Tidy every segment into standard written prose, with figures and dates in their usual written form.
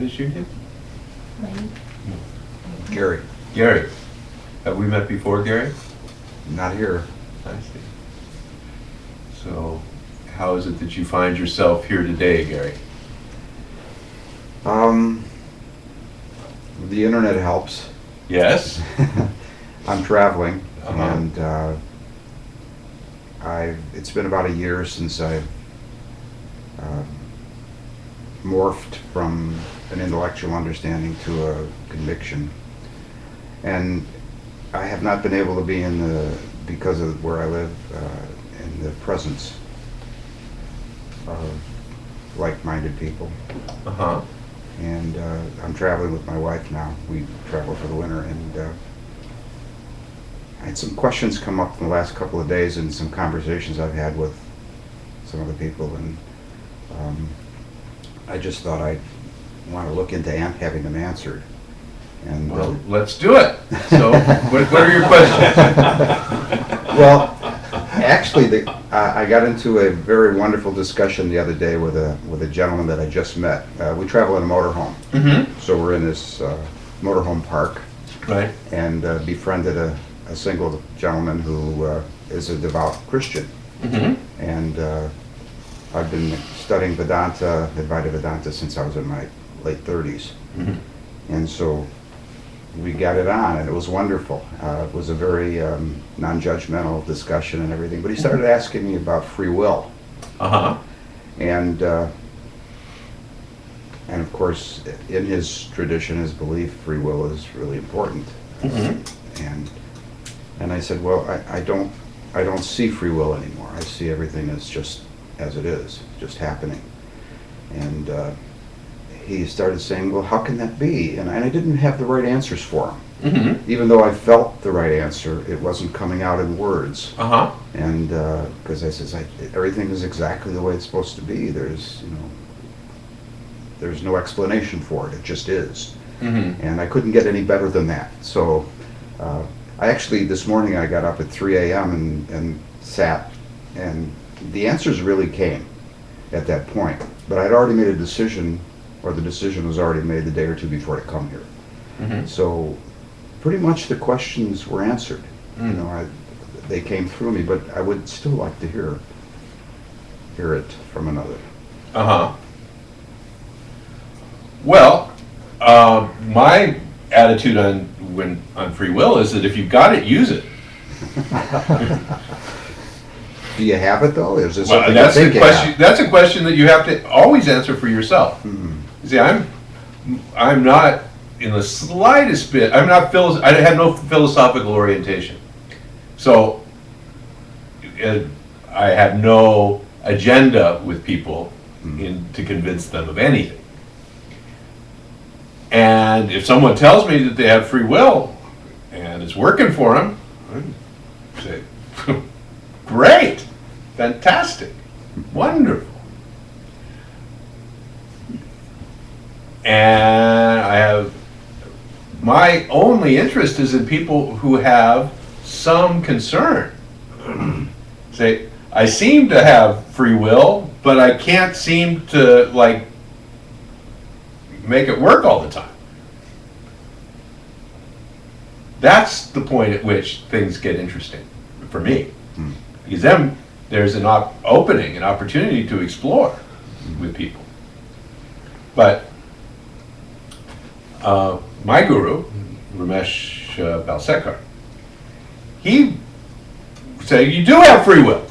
What is your name? Wayne. Gary. Gary. Have we met before, Gary? Not here. I see. So, how is it that you find yourself here today, Gary? The internet helps. Yes. I'm traveling, Uh-huh. and it's been about a year since I've morphed from an intellectual understanding to a conviction. And I have not been able to be because of where I live, in the presence of like-minded people. Uh-huh. And I'm traveling with my wife now. We travel for the winter, and I had some questions come up in the last couple of days and some conversations I've had with some of the people, and I just thought I'd want to look into having them answered. And Well, let's do it. So, what are your questions? well, actually, I got into a very wonderful discussion the other day with a gentleman that I just met. We travel in a motorhome, so we're in this motorhome park, Right. and befriended a single gentleman who is a devout Christian. And I've been studying Vedanta, Advaita Vedanta, since I was in my late 30s. And so we got it on, and it was wonderful. It was a very non-judgmental discussion and everything. But he started asking me about free will. Uh-huh. And of course, in his tradition, his belief, free will is really important. And I said, well, I don't see free will anymore. I see everything as just as it is, just happening. And he started saying, well, how can that be? And I didn't have the right answers for him. Even though I felt the right answer, it wasn't coming out in words. Uh-huh. And because I says, everything is exactly the way it's supposed to be. There's no explanation for it. It just is. And I couldn't get any better than that. So I actually, this morning, I got up at 3 a.m. and sat, and the answers really came at that point. But I'd already made a decision, or the decision was already made the day or two before to come here. So pretty much the questions were answered. They came through me, but I would still like to hear it from another. Uh-huh. Well, my attitude on free will is that if you've got it, use it. Do you have it though? Is it Well, something that's you a think you question. have? That's a question that you have to always answer for yourself. You see, I'm not in the slightest bit. I have no philosophical orientation, so I have no agenda with people to convince them of anything. And if someone tells me that they have free will and it's working for them, I say, great, fantastic, wonderful. And my only interest is in people who have some concern. Say, I seem to have free will, but I can't seem to make it work all the time. That's the point at which things get interesting for me. Because then there's an opening, an opportunity to explore with people. But my guru, Ramesh Balsekar, he said, you do have free will.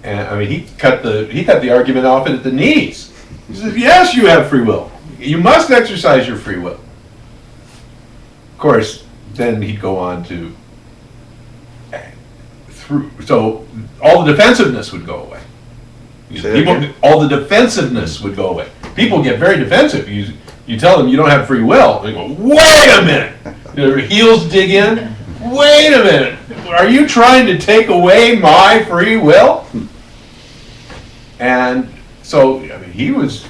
And I mean, he cut the argument off at the knees. He says, yes, you have free will. You must exercise your free will. Of course, then he'd go on to so all the defensiveness would go away. All the defensiveness would go away. People get very defensive. You tell them you don't have free will. They go, wait a minute. Their heels dig in. Wait a minute. Are you trying to take away my free will? And so, I mean, he was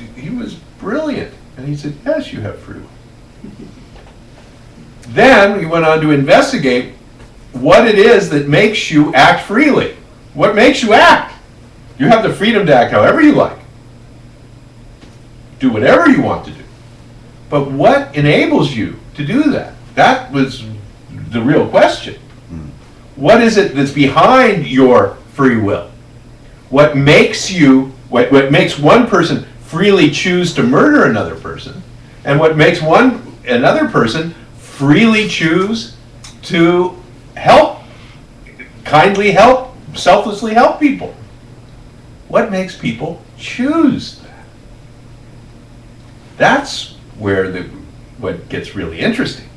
brilliant. And he said, yes, you have free will. Then he went on to investigate what it is that makes you act freely. What makes you act? You have the freedom to act however you like. do whatever you want to do. But what enables you to do that? That was the real question. What is it that's behind your free will? What makes you, what makes one person freely choose to murder another person, and what makes another person freely choose to help, kindly help, selflessly help people? What makes people choose that? That's where what gets really interesting.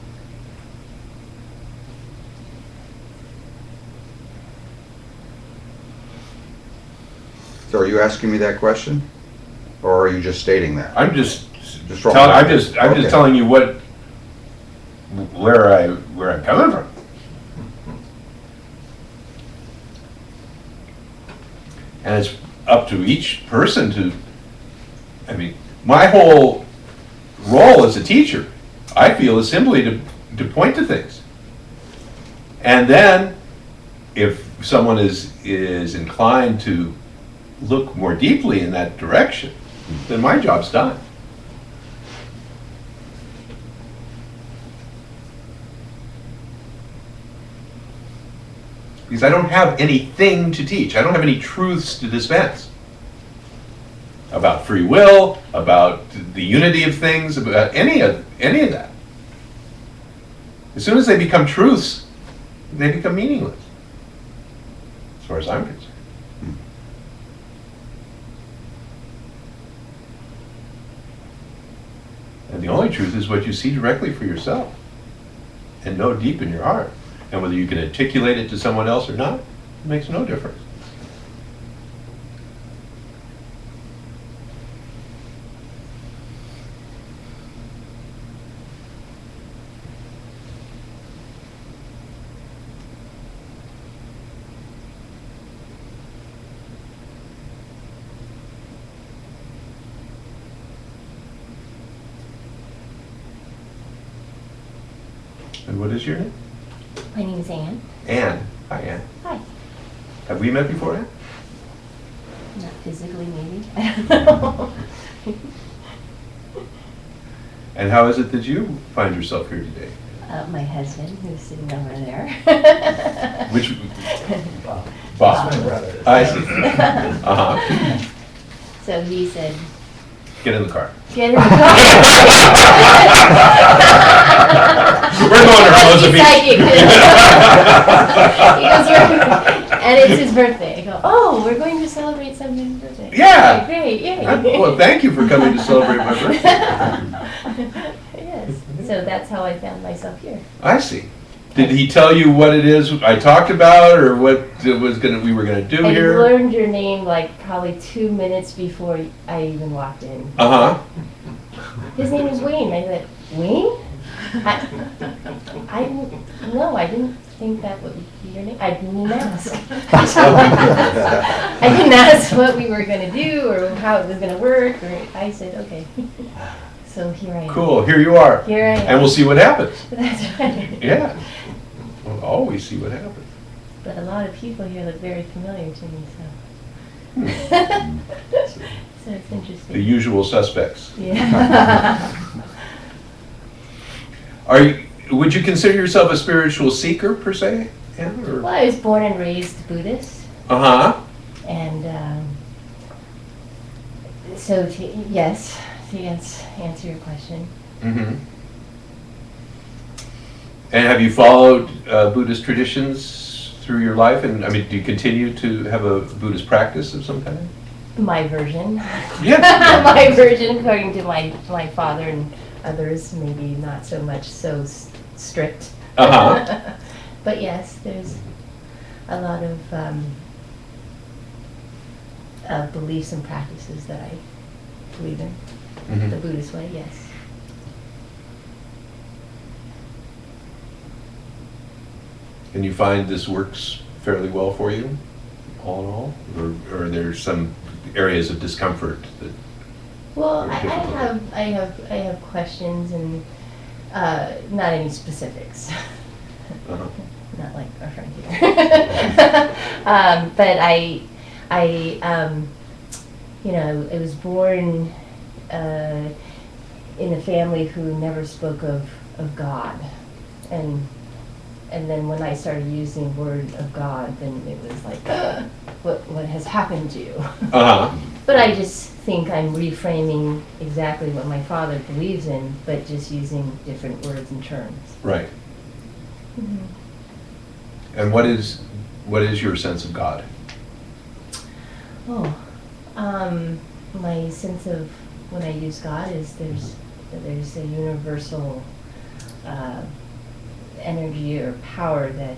So are you asking me that question? Or are you just stating that? I'm just wrong. I'm just telling you where I'm coming from. And it's up to each person to, I mean, my whole role as a teacher, I feel, is simply to point to things. And then, if someone is inclined to look more deeply in that direction, then my job's done. Because I don't have anything to teach. I don't have any truths to dispense about free will, about the unity of things, about any of that. As soon as they become truths, they become meaningless, as far as I'm concerned. And the only truth is what you see directly for yourself and know deep in your heart. And whether you can articulate it to someone else or not, it makes no difference. And what is your name? My name is Anne. Anne. Hi, Anne. Hi. Have we met before, Anne? Not physically, maybe. I don't know. And how is it that you find yourself here today? My husband, who's sitting over there. Which boss? My brother. I see. Uh-huh. So he said, Get in the car. get in the car. We're going to Rosa Beach. Psychic. He goes, and it's his birthday. I go, oh, we're going to celebrate somebody's birthday. Yeah. Okay, great, yay. Well, thank you for coming to celebrate my birthday. Yes, so that's how I found myself here. I see. Did he tell you what it is I talked about, or what it was we were gonna do I here? learned your name like probably 2 minutes before I even walked in. Uh-huh. His name is Wayne. I said, Wayne? I didn't think that would be your name. I didn't ask. I didn't ask what we were gonna do or how it was gonna work. Or I said, okay. So here I am. Cool. Here you are. Here I am. And we'll see what happens. That's right. Yeah. We'll always see what happens. But a lot of people here look very familiar to me, so. So it's interesting. The usual suspects. Yeah. Would you consider yourself a spiritual seeker, per se? Anne, or? Well, I was born and raised Buddhist, Uh-huh. and so yes, to answer your question. Mm-hmm. And have you followed Buddhist traditions through your life? And I mean, do you continue to have a Buddhist practice of some kind? My version. Yeah. My version, according to my father and others, maybe not so much so strict. Uh-huh. But yes, there's a lot of beliefs and practices that I believe in. Mhm. The Buddhist way, yes. And you find this works fairly well for you, all in all? Or are there some areas of discomfort that... Well, Very difficult. I have questions and not any specifics. Uh-huh. Not like our friend here. But I was born in a family who never spoke of God. And then when I started using word of God, then it was like, what has happened to you? Uh-huh. But I just think I'm reframing exactly what my father believes in, but just using different words and terms. Right. Mm-hmm. And what is your sense of God? Oh, my sense of when I use God is there's a universal energy or power that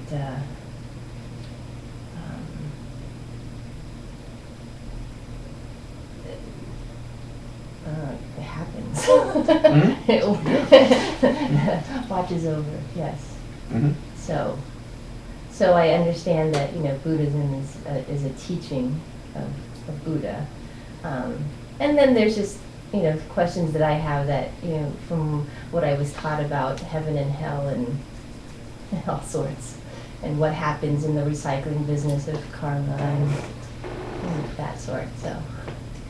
it happens. Mm-hmm. It watches over, yes. Mm-hmm. So I understand that Buddhism is a teaching of Buddha, and then there's just questions that I have that from what I was taught about heaven and hell and all sorts, and what happens in the recycling business of karma and that sort. So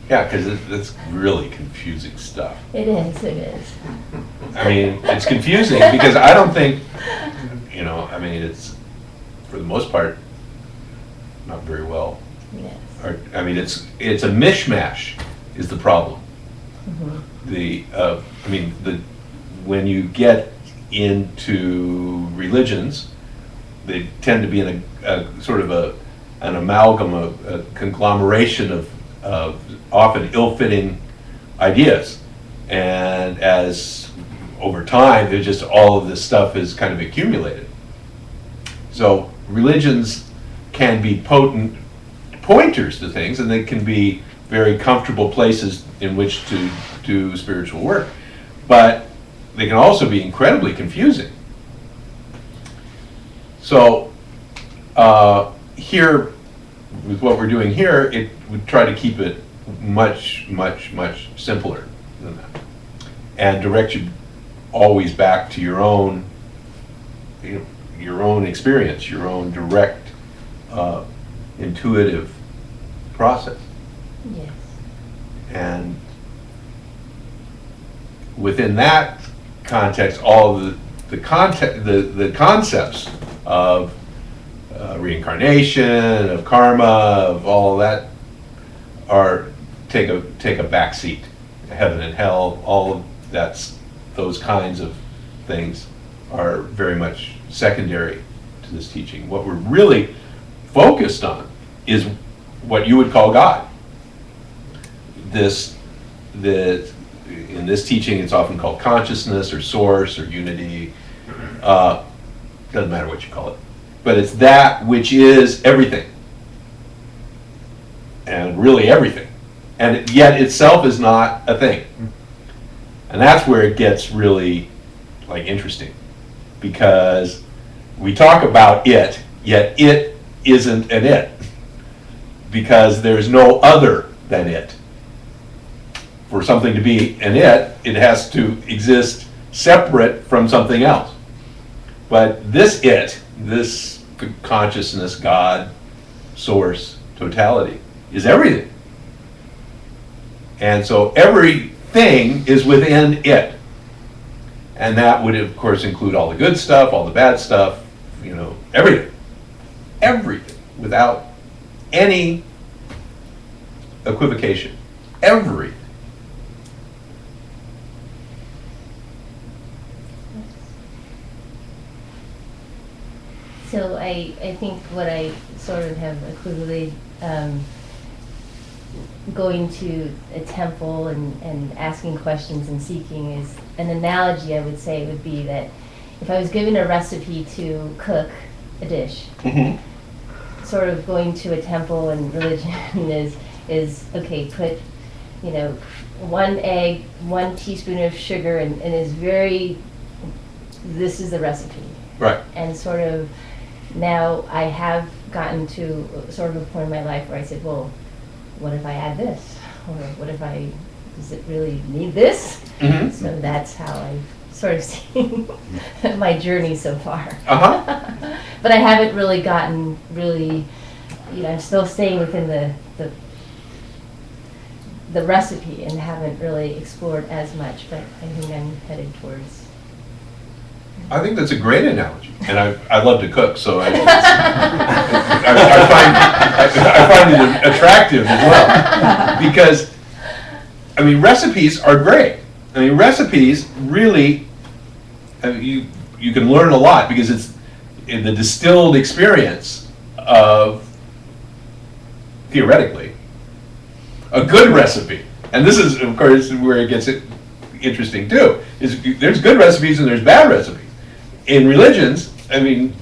Yeah, because it's really confusing stuff. it is. I mean, it's confusing because I don't think, I mean, it's, for the most part, not very well. Yes. I mean, it's a mishmash is the problem. Mm-hmm. When you get into religions, they tend to be in a sort of an amalgam, a conglomeration of often ill-fitting ideas. And as over time, there's just all of this stuff is kind of accumulated. So religions can be potent pointers to things, and they can be very comfortable places in which to do spiritual work. But they can also be incredibly confusing. So here, with what we're doing here, it would try to keep it much, much, much simpler than that, and direct you always back to your own, your own experience, your own direct, intuitive process. Yes. And within that context, all the concepts of reincarnation, of karma, of all of that take a back seat. Heaven and hell, all of those kinds of things are very much secondary to this teaching. What we're really focused on is what you would call God. In this teaching, it's often called consciousness or source or unity. Doesn't matter what you call it. But it's that which is everything. And really everything. And yet itself is not a thing. And that's where it gets really interesting. Because we talk about it, yet it isn't an it. Because there's no other than it. For something to be an it has to exist separate from something else. But this consciousness, God, source, totality, is everything. And so everything is within it. And that would, of course, include all the good stuff, all the bad stuff, everything. Everything, without any equivocation. Everything. So I think what I sort of have equivalently going to a temple and asking questions and seeking is an analogy. I would say would be that if I was given a recipe to cook a dish, Mm-hmm. sort of going to a temple and religion is okay, put 1 egg, 1 teaspoon of sugar, and is very, this is the recipe. Right. And sort of now I have gotten to sort of a point in my life where I said, well, what if I add this? Or what if does it really need this? Mm-hmm. So that's how I've sort of seen my journey so far. Uh-huh. But I haven't really gotten I'm still staying within the the recipe and haven't really explored as much, but I think I'm headed towards. I think that's a great analogy, and I love to cook, so I find it attractive as well, because I mean recipes are great. I mean recipes really, I mean, you can learn a lot because it's in the distilled experience of, theoretically, a good recipe. And this is, of course, where it gets interesting too, is there's good recipes and there's bad recipes. In religions, I mean,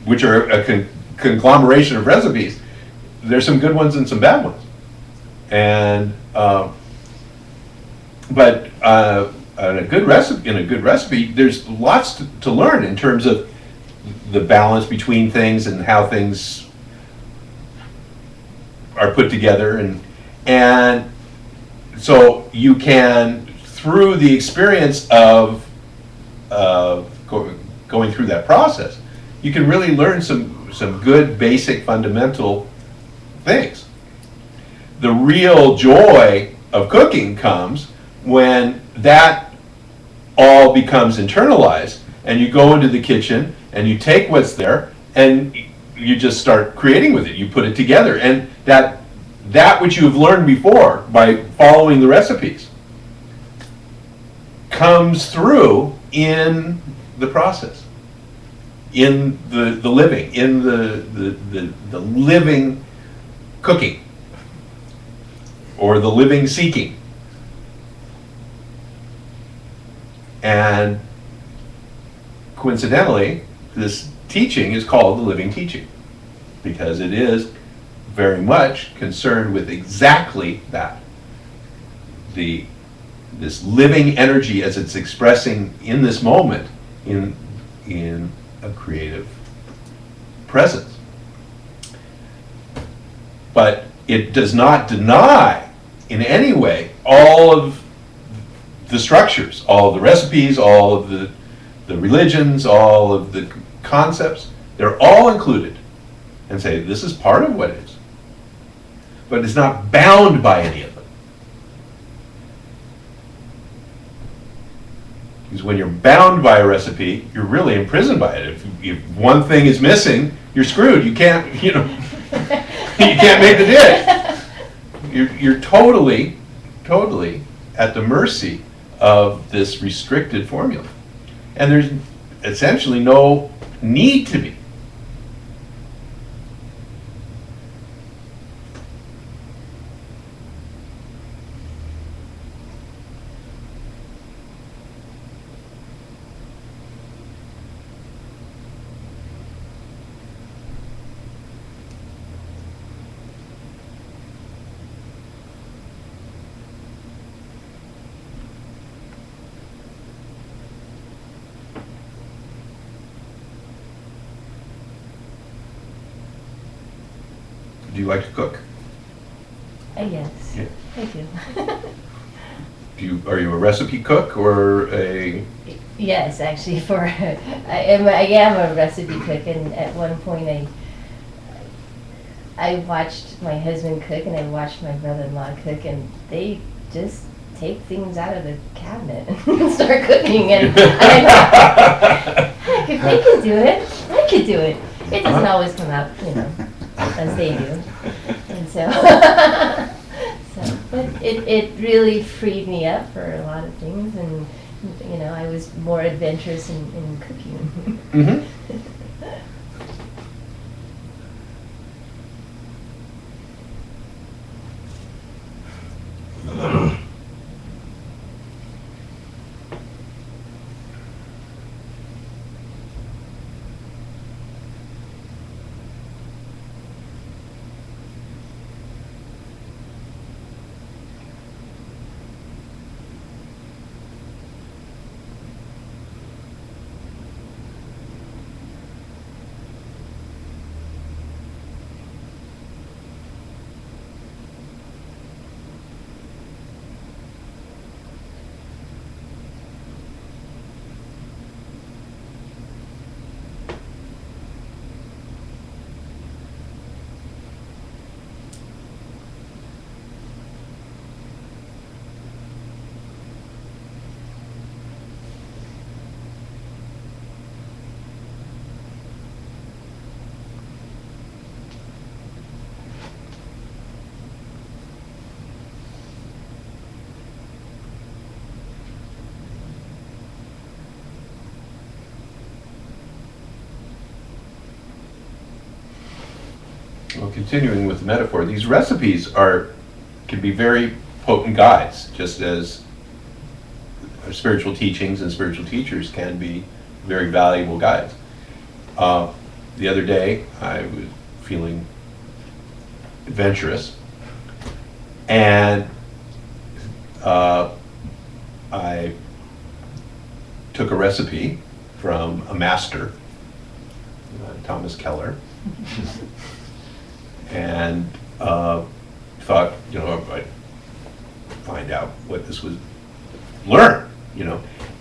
which are a conglomeration of recipes, there's some good ones and some bad ones. And, but in a good recipe, there's lots to learn in terms of the balance between things and how things are put together, and so you can, through the experience of going through that process, you can really learn some good basic fundamental things. The real joy of cooking comes when that all becomes internalized and you go into the kitchen and you take what's there and you just start creating with it. You put it together, and that which you've learned before by following the recipes comes through in the process, in the living, in the living cooking, or the living seeking. And coincidentally, this teaching is called the Living Teaching, because it is very much concerned with exactly that. This living energy as it's expressing in this moment in a creative presence. But it does not deny in any way all of the structures, all of the recipes, all of the religions, all of the concepts. They're all included and say this is part of what is. But it's not bound by any of them. Because when you're bound by a recipe, you're really imprisoned by it. If one thing is missing, you're screwed. You can't, you can't make the dish. You're totally at the mercy of this restricted formula. And there's essentially no need to be. Do you like to cook? Yes, Yeah. I do. Are you a recipe cook or a? Yes, actually, I am a recipe cook, and at one point I watched my husband cook, and I watched my brother-in-law cook, and they just take things out of the cabinet and start cooking, and I thought, heck, if they can do it, I could do it. It doesn't always come out, as they do, and so, but it really freed me up for a lot of things, and I was more adventurous in cooking. Mm-hmm. Well, continuing with the metaphor, these recipes can be very potent guides, just as spiritual teachings and spiritual teachers can be very valuable guides. The other day, I was feeling adventurous, and I took a recipe from a master, Thomas Keller, and thought, I'd find out what this was, learn,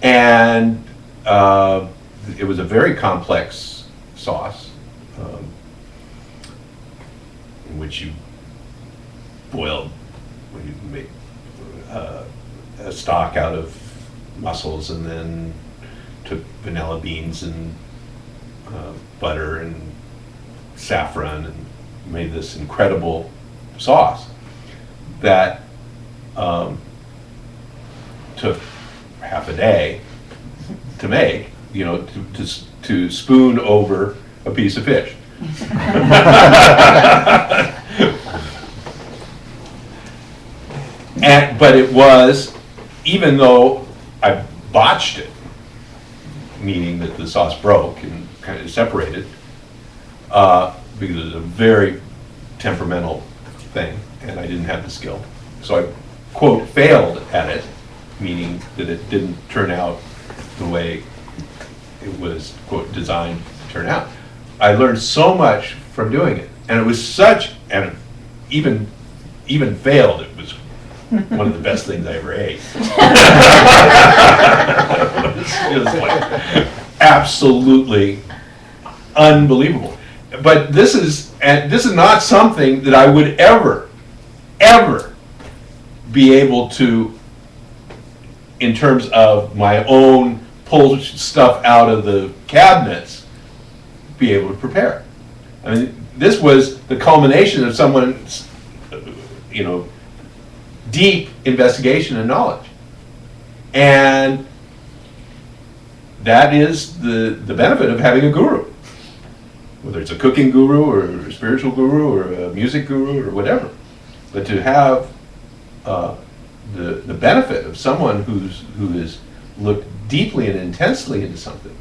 and it was a very complex sauce in which you boiled, you make a stock out of mussels, and then took vanilla beans and butter and saffron and made this incredible sauce that took half a day to make, to spoon over a piece of fish. But it was, even though I botched it, meaning that the sauce broke and kind of separated, because it was a very temperamental thing, and I didn't have the skill. So I, quote, failed at it, meaning that it didn't turn out the way it was, quote, designed to turn out. I learned so much from doing it, and it was and even failed, it was one of the best things I ever ate. It was like absolutely unbelievable. But this is not something that I would ever be able to, in terms of my own pull stuff out of the cabinets, be able to prepare. I mean, this was the culmination of someone's, deep investigation and knowledge. And that is the benefit of having a guru. Whether it's a cooking guru or a spiritual guru or a music guru or whatever. But to have the benefit of someone who has looked deeply and intensely into something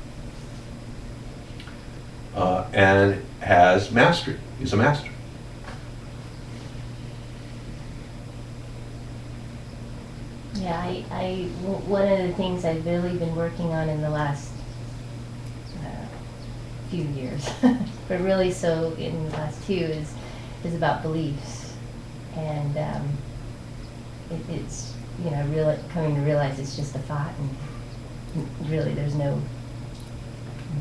and has mastery, is a master. Yeah, one of the things I've really been working on in the last few years, but really so in the last two, is about beliefs. And it's, coming to realize it's just a thought, and really there's no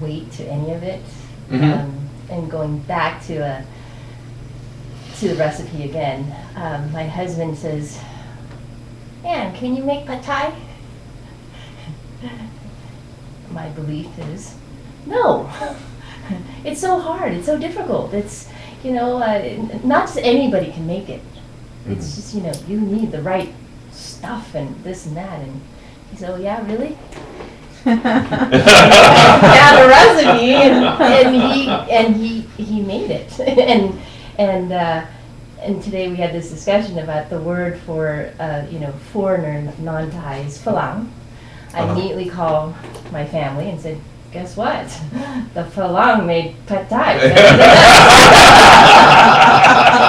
weight to any of it. Mm-hmm. And going back to the recipe again, my husband says, "Ann, can you make pad thai?" My belief is, no. It's so hard. It's so difficult. It's, not just anybody can make it. It's just, you need the right stuff and this and that. And he said, "Oh yeah, really?" Had a recipe, and he made it. And today we had this discussion about the word for, foreigner, non-Thai is phalang. I immediately called my family and said, "Guess what? The phalang made pad thai."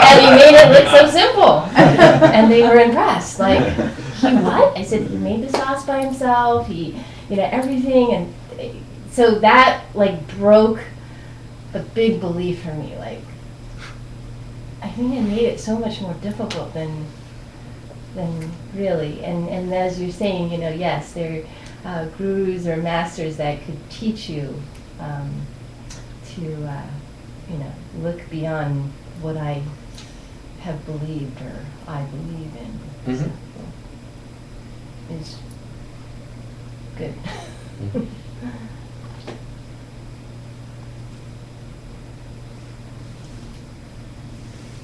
And he made it look so simple. And they were impressed. Like, he what? I said, he made the sauce by himself. He, everything. And so that, broke a big belief for me. Like, I think it made it so much more difficult than really. And as you're saying, yes, there are gurus or masters that could teach you to, look beyond what I have believed or I believe in. Mm-hmm. So, it's good. Mm-hmm.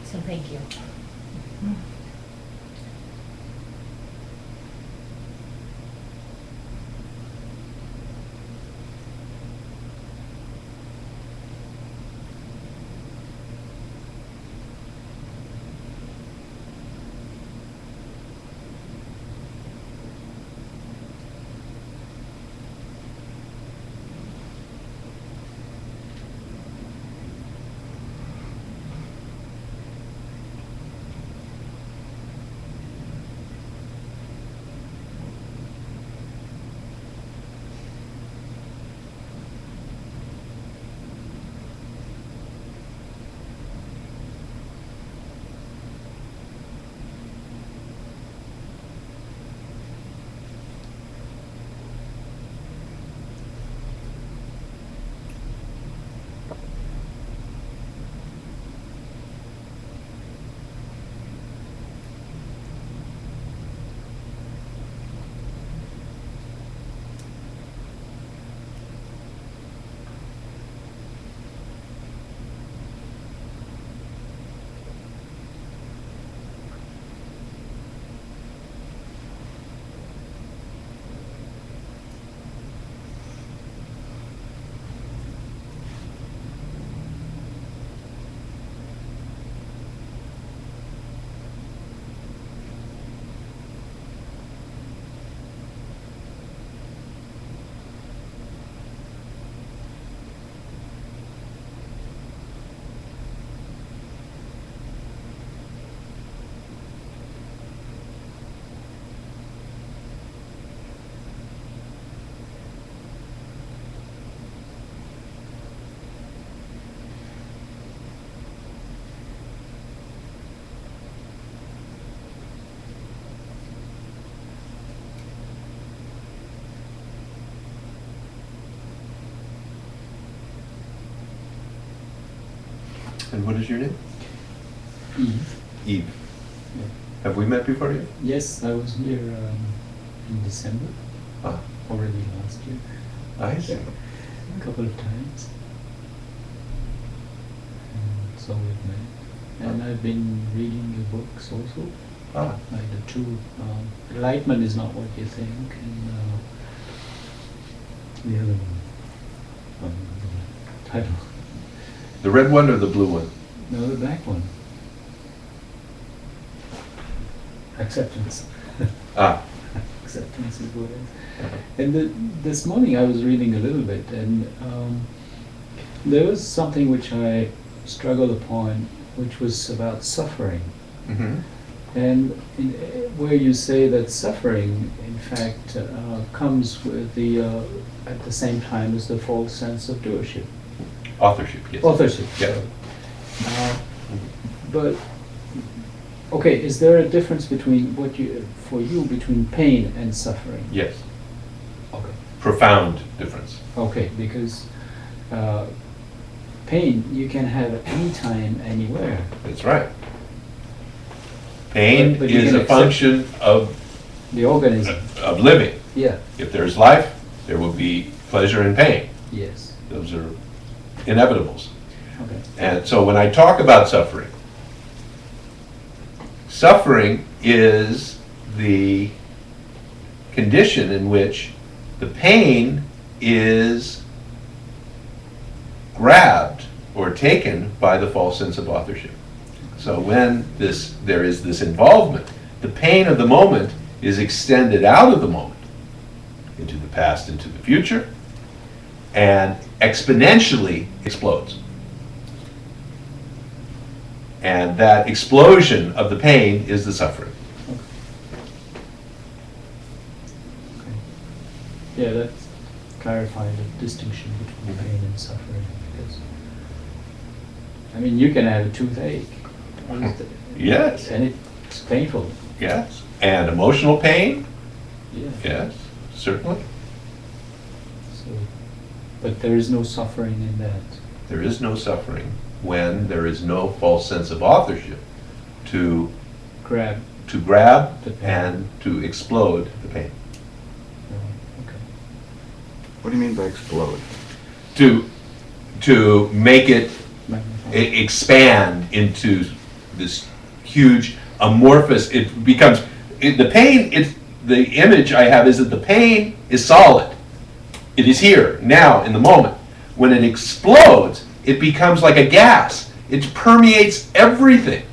So thank you. And what is your name? Eve. Eve. Yeah. Have we met before you? Yes, I was here in December, Ah, already last year, I see. a couple of times. And so we've met. And I've been reading your books also. Ah, Like the two, Enlightenment is Not What You Think, and the other one, the title. the red one or the blue one? No, the back one. Acceptance. Ah, Acceptance is what it is. And this morning I was reading a little bit, and there was something which I struggled upon, which was about suffering. mm-hmm. And where you say that suffering, in fact, comes with at the same time as the false sense of doership. Authorship, yes. Authorship. Yeah. sorry. But okay, is there a difference between for you between pain and suffering? Yes. Okay. Profound difference. Okay, because pain you can have at any time, anywhere. That's right. Pain But you is can a accept- function of The organism. living. Yeah. If there's life, there will be pleasure and pain. Yes. Those are inevitables. Okay. And so when I talk about suffering, suffering is the condition in which the pain is grabbed or taken by the false sense of authorship. So when there is this involvement, the pain of the moment is extended out of the moment into the past, into the future, and exponentially explodes. And that explosion of the pain is the suffering. Okay. Yeah, that clarified the distinction between pain and suffering. Because, I mean, you can have a toothache, Yes, and it's painful. yes. And emotional pain, Yeah. yes, certainly. So, but there is no suffering in that. There is no suffering when there is no false sense of authorship to Grab. grab The pain. and to explode the pain. Okay. What do you mean by explode? To make it Magnify. expand into this huge amorphous, it becomes, the pain, the image I have is that the pain is solid. It is here, now, in the moment. When it explodes, it becomes like a gas. It permeates everything.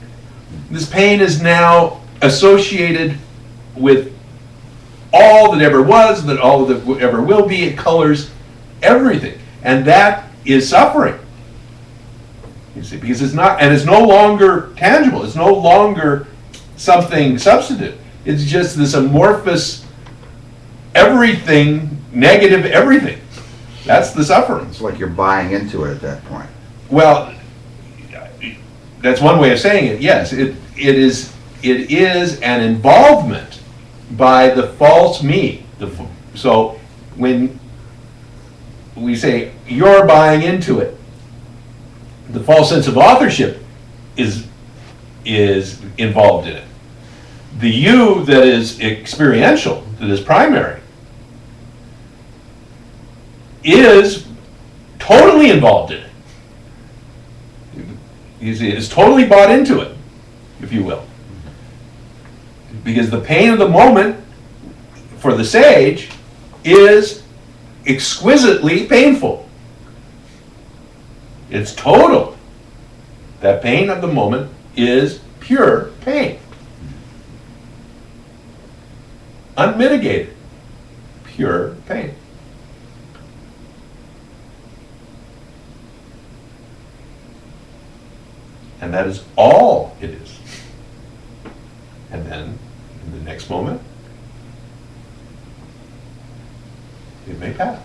This pain is now associated with all that ever was, that all that ever will be. It colors everything. And that is suffering. You see, because it's not, and it's no longer tangible. It's no longer something substantive. It's just this amorphous everything, negative everything. That's the suffering. It's like you're buying into it at that point. Well, that's one way of saying it. Yes, it is an involvement by the false me. So when we say you're buying into it, the false sense of authorship is involved in it. The you that is experiential, that is primary, is totally involved in it. You see, it is totally bought into it, if you will. Because the pain of the moment, for the sage, is exquisitely painful. It's total. That pain of the moment is pure pain. Unmitigated. Pure pain. And that is all it is. And then, in the next moment, it may pass.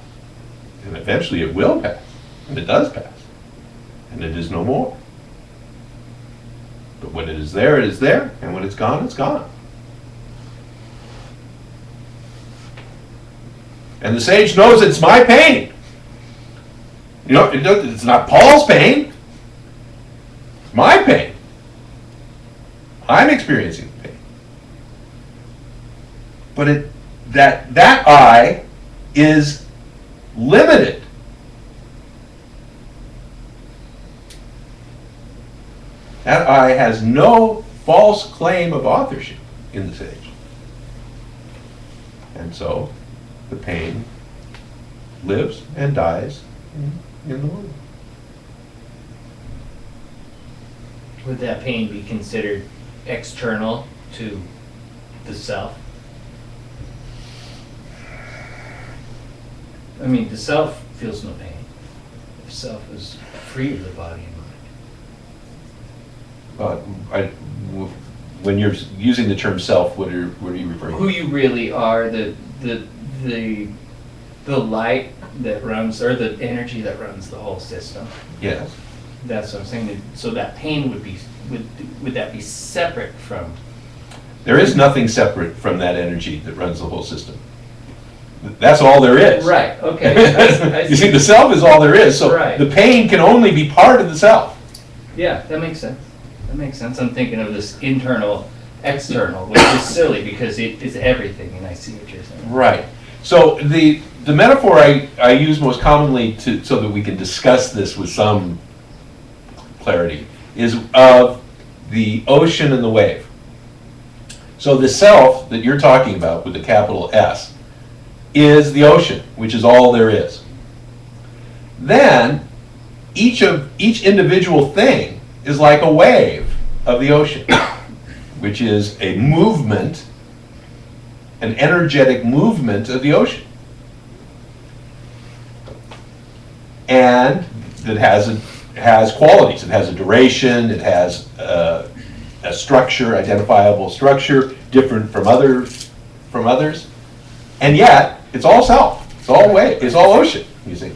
And eventually it will pass. And it does pass. And it is no more. But when it is there, it is there. And when it's gone, it's gone. And the sage knows it's my pain. You know, it's not Paul's pain. my pain. I'm experiencing the pain. But that I is limited. That I has no false claim of authorship in this age. And so the pain lives and dies in the womb. Would that pain be considered external to the self? I mean, the self feels no pain. The self is free of the body and mind. When you're using the term self, what are you referring to? Who you really are, the light that runs, or the energy that runs the whole system. Yes. That's what I'm saying. So that pain would that be separate from? There is nothing separate from that energy that runs the whole system. That's all there is. Right. Okay. You see, the self is all there is. So Right. the pain can only be part of the self. Yeah, that makes sense. That makes sense. I'm thinking of this internal, external, which is silly because it is everything, and I see what you're saying. Right. So the metaphor I use most commonly so that we can discuss this with some clarity is of the ocean and the wave. So the self that you're talking about with the capital S is the ocean, which is all there is. Then each individual thing is like a wave of the ocean, which is a movement, an energetic movement of the ocean. And that has qualities. It has a duration, it has a structure, identifiable structure, different from others, and yet it's all self. It's all wave. It's all ocean. You see.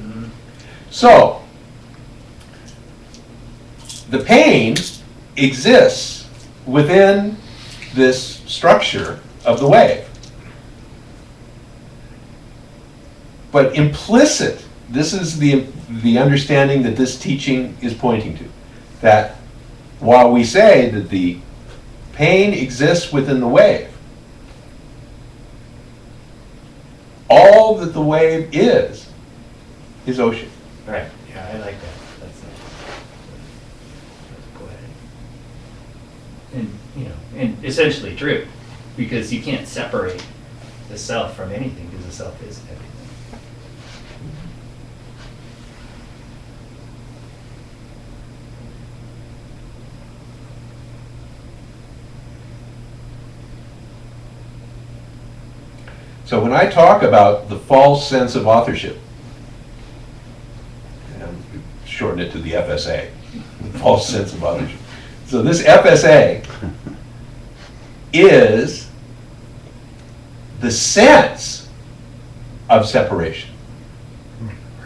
So the pain exists within this structure of the wave, but implicit. This is the understanding that this teaching is pointing to, that while we say that the pain exists within the wave, all that the wave is ocean. Right. Yeah, I like that. That's poetic. And essentially true, because you can't separate the self from anything, because the self is everything. So when I talk about the false sense of authorship, and shorten it to the FSA, the false sense of authorship. So this FSA is the sense of separation.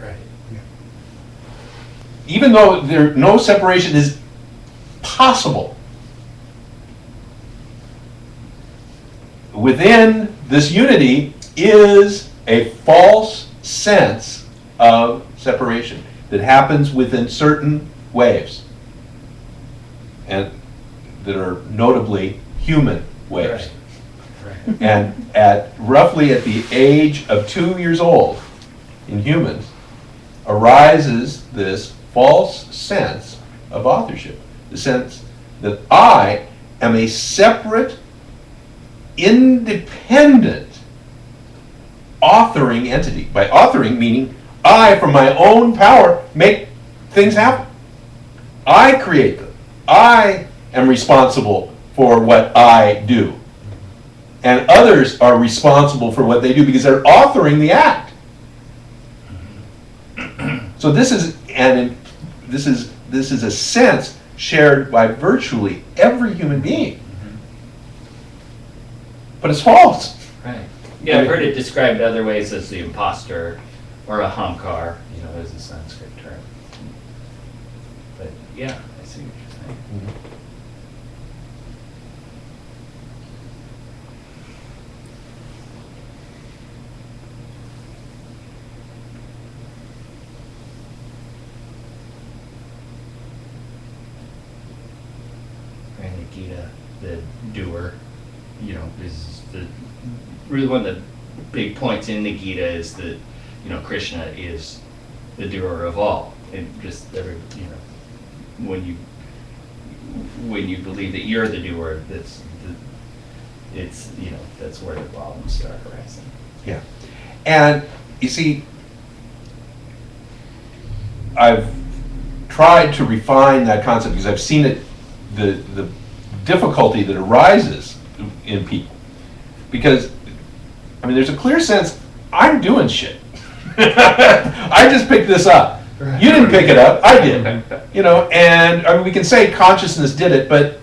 Right. Even though no separation is possible, within this unity is a false sense of separation that happens within certain waves, and that are notably human waves. Right. And roughly at the age of 2 years old in humans arises this false sense of authorship, the sense that I am a separate, independent authoring entity. By authoring, meaning I, from my own power, make things happen. I create them. I am responsible for what I do. And others are responsible for what they do because they're authoring the act. So this is a sense shared by virtually every human being. But it's false. Right. Yeah, I've heard it described other ways as the imposter or a hamkar, as a Sanskrit term. But yeah, I see what you're saying. Gita, the doer, is really one of the big points in the Gita is that, Krishna is the doer of all. And just when you believe that you're the doer, that's where the problems start arising. Yeah. And you see, I've tried to refine that concept because I've seen it, the difficulty that arises in people. Because, there's a clear sense, I'm doing shit. I just picked this up. You didn't pick it up, I did. And we can say consciousness did it, but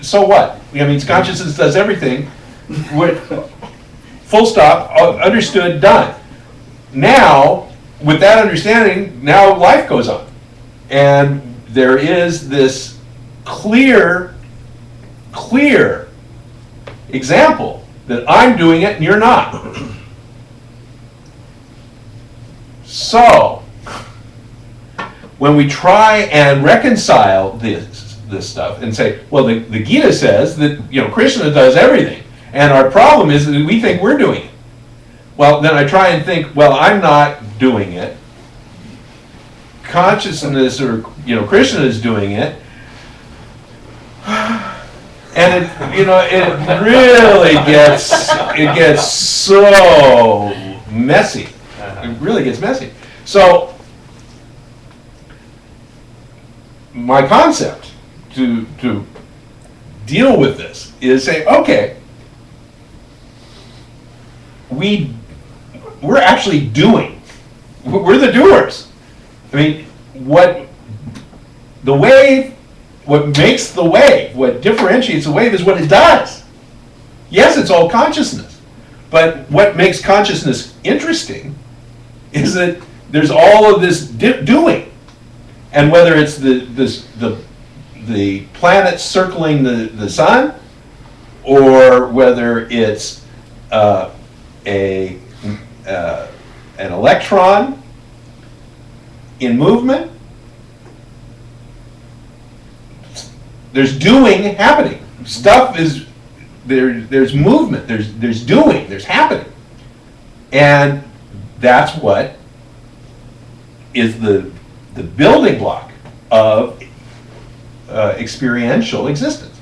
so what? Consciousness does everything. Full stop, understood, done. Now, with that understanding, now life goes on. And there is this clear example that I'm doing it and you're not. So, when we try and reconcile this stuff and say, well, the Gita says that Krishna does everything, and our problem is that we think we're doing it. Well, then I try and think, well, I'm not doing it. Consciousness or Krishna is doing it, and it really gets so messy. It really gets messy. So my concept to deal with this is say, okay, we're actually doing. We're the doers. What makes the wave, what differentiates the wave is what it does. Yes, it's all consciousness, but what makes consciousness interesting is that there's all of this doing, and whether it's the planets circling the sun, or whether it's an electron in movement, there's doing happening. Stuff is there's movement. There's doing. There's happening, and that's what is the building block of experiential existence.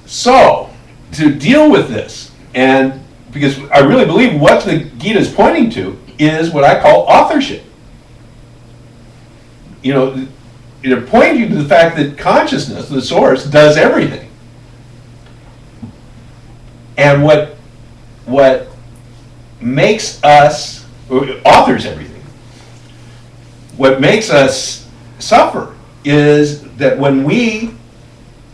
So, to deal with this, and because I really believe what the Gita is pointing to is what I call authorship. They're pointing you to the fact that consciousness, the source, does everything. And what makes us, authors everything, what makes us suffer is that when we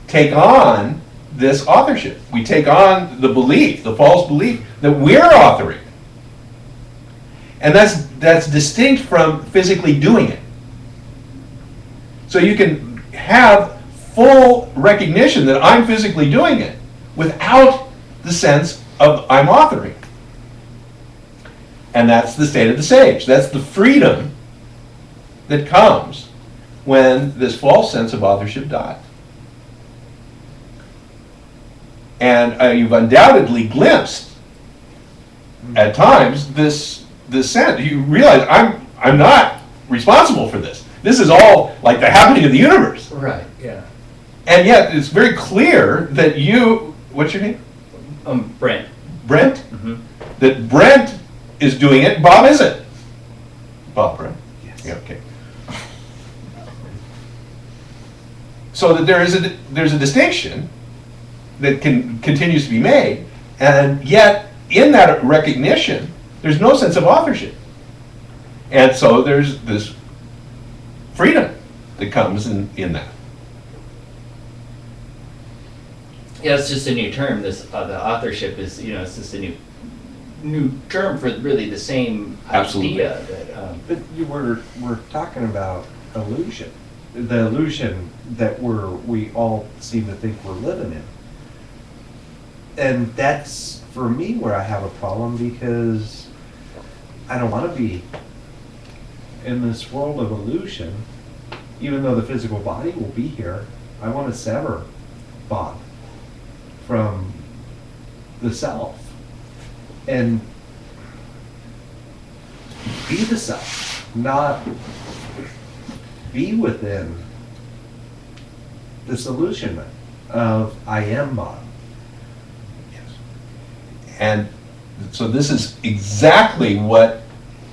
take on this authorship, we take on the belief, the false belief, that we're authoring. And that's distinct from physically doing it. So you can have full recognition that I'm physically doing it without the sense of I'm authoring. And that's the state of the sage. That's the freedom that comes when this false sense of authorship dies. And you've undoubtedly glimpsed at times this sense. You realize I'm not responsible for this. This is all like the happening of the universe. Right, yeah. And yet it's very clear that what's your name? Brent. Brent? Mm-hmm. That Brent is doing it, Bob isn't. Bob, right? Yes. Yeah, okay. So that there's a distinction that continues to be made, and yet in that recognition, there's no sense of authorship. And so there's this freedom that comes in that. Yeah, it's just a new term. This the authorship is, it's just a new term for really the same Absolutely. idea. That, But we're talking about illusion, the illusion that we all seem to think we're living in, and that's for me where I have a problem, because I don't want to be in this world of illusion even though the physical body will be here, I want to sever Bob from the self and be the self, not be within this illusion of I am Bob. And so this is exactly what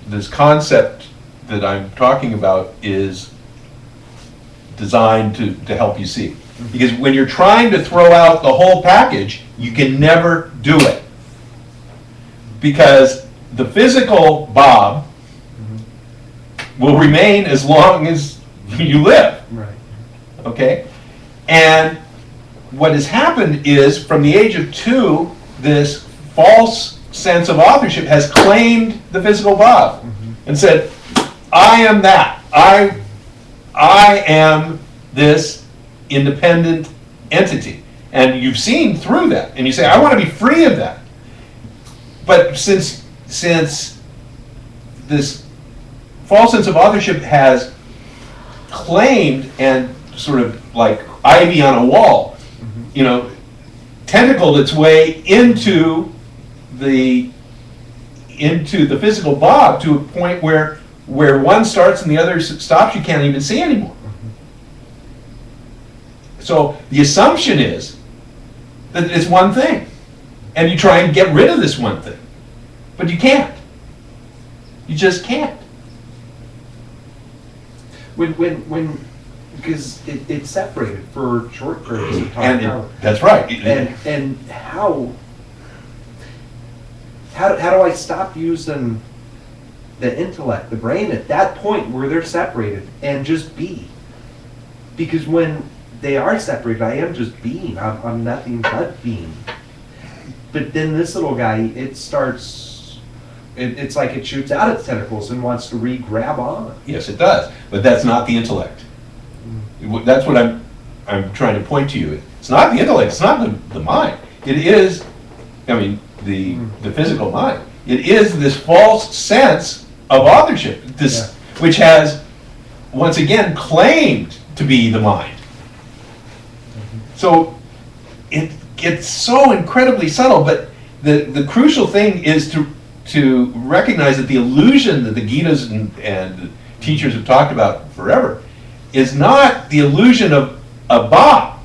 this concept that I'm talking about is designed to help you see. Because when you're trying to throw out the whole package, you can never do it. Because the physical Bob will remain as long as you live. Right. Okay? And what has happened is, from the age of 2, this false sense of authorship has claimed the physical Bob and said, I am that. I am this independent entity. And you've seen through that, and you say, I want to be free of that. But since this false sense of authorship has claimed and sort of like ivy on a wall, you know, tentacled its way into the physical Bob to a point where one starts and the other stops, you can't even see anymore. So the assumption is that it's one thing, and you try and get rid of this one thing, but you can't. You just can't. When because it's separated for short periods of time. And that's right. And how do I stop using the intellect, the brain, at that point where they're separated and just be? Because when they are separated, I am just being. I'm nothing but being. But then this little guy, it starts, it's like it shoots out its tentacles and wants to re-grab on. Yes, it does. But that's not the intellect. That's what I'm trying to point to you. It's not the intellect. It's not the mind. It is, I mean, the physical mind. It is this false sense of authorship, which has, once again, claimed to be the mind. So it gets so incredibly subtle, but the crucial thing is to recognize that the illusion that the Gitas and the teachers have talked about forever is not the illusion of Bob,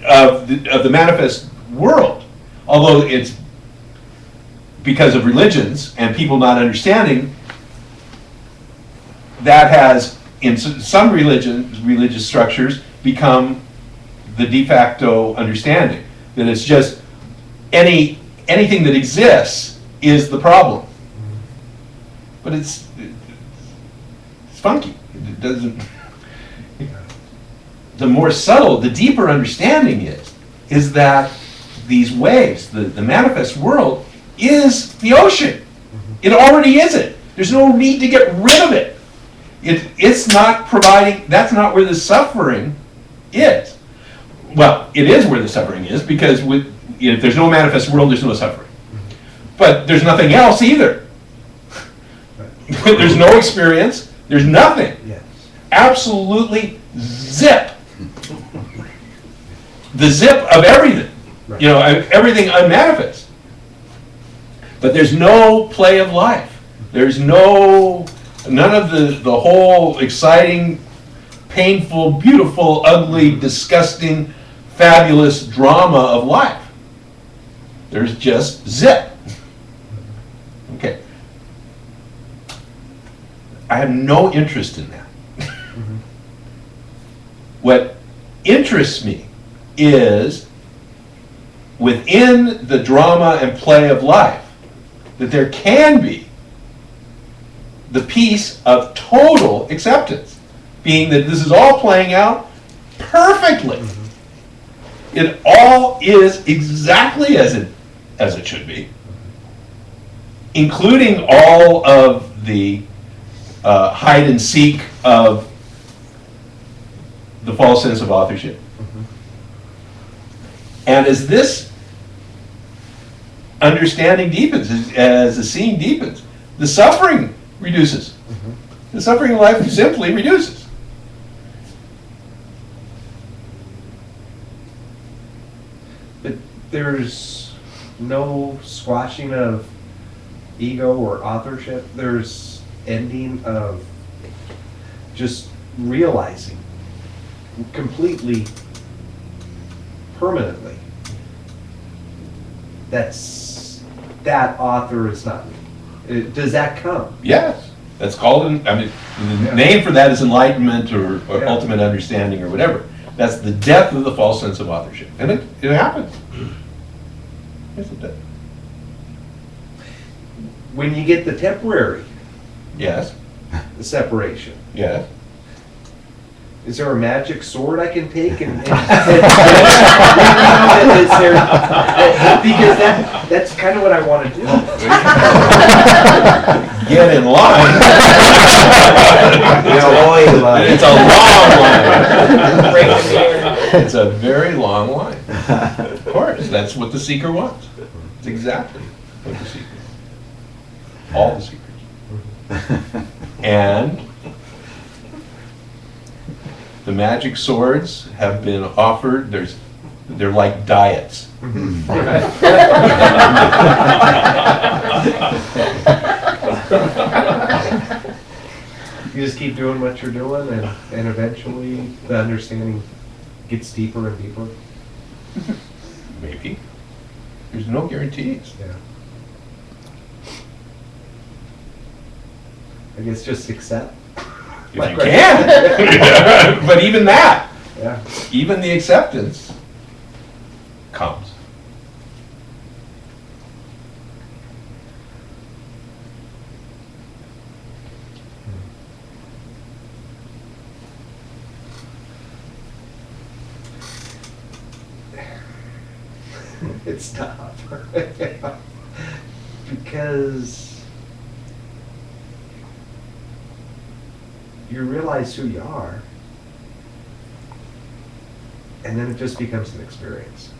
of the manifest world. Although it's because of religions and people not understanding, that has, in some religious structures, become the de facto understanding. That it's just anything that exists is the problem. But it's funky. It doesn't. The more subtle, the deeper understanding is that these waves, the manifest world, is the ocean. It already is it. There's no need to get rid of it. It's not providing. That's not where the suffering is. Well, it is where the suffering is, because if there's no manifest world, there's no suffering. But there's nothing else either. There's no experience. There's nothing. Yes. Absolutely zip. The zip of everything. Right. You know, everything unmanifest. But there's no play of life. There's none of the whole exciting, painful, beautiful, ugly, disgusting, fabulous drama of life. There's just zip. Okay. I have no interest in that. What interests me is within the drama and play of life that there can be the peace of total acceptance, being that this is all playing out perfectly. It all is exactly as it should be, including all of the hide and seek of the false sense of authorship. And as this understanding deepens, as the seeing deepens, the suffering reduces. The suffering of life simply reduces. there's no squashing of ego or authorship. There's ending of just realizing completely, permanently, that author is not me. Does that come? Yes, that's called, the name for that is enlightenment or Yeah. ultimate understanding or whatever. That's the death of the false sense of authorship. And it happens. Yes, it does. When you get the temporary Yes, separation, yes. is there a magic sword I can take and because that's kind of what I want to do. Get in line. It's a long line. It's a very long line. Of course, that's what the seeker wants. It's exactly what the seeker wants. All the seekers. And the magic swords have been offered. They're like diets. You just keep doing what you're doing, and eventually the understanding gets deeper and deeper. Maybe. There's no guarantees. Yeah. I guess just accept. If you can. But even that, Yeah. even the acceptance comes. It's tough. Because you realize who you are, and then it just becomes an experience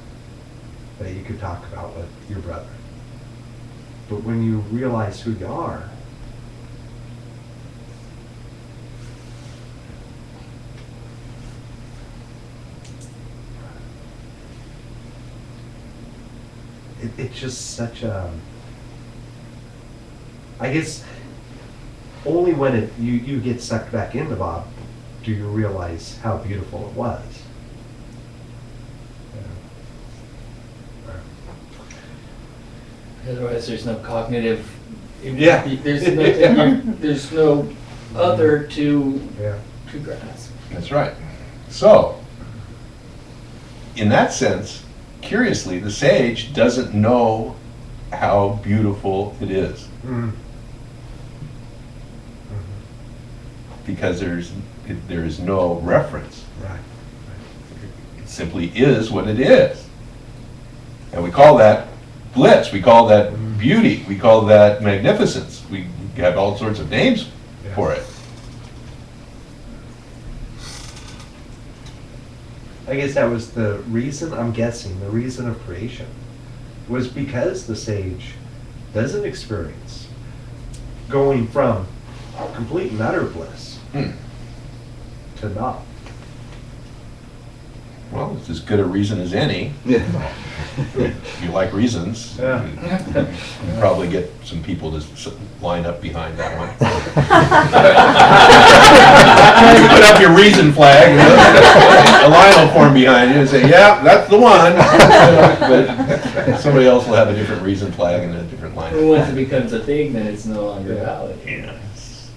that you could talk about with your brother. But when you realize who you are, it's just such a, I guess, only when you get sucked back into Bob do you realize how beautiful it was. Otherwise, there's no cognitive. Yeah. There's no other to Yeah. grasp. That's right. So, in that sense, curiously, the sage doesn't know how beautiful it is Mm. because there is no reference. Right. It simply is what it is. And we call that bliss, we call that beauty, we call that magnificence. We have all sorts of names Yeah. for it. I guess that was the reason, I'm guessing, the reason of creation was because the sage doesn't experience going from complete and utter bliss to not. Well, it's as good a reason as any. Yeah. If you like reasons, Yeah. you probably get some people to line up behind that one. You put up your reason flag, a line will form behind you and say, yeah, that's the one. But somebody else will have a different reason flag and a different line. And once it becomes a thing, then it's no longer Yeah. valid. Yes.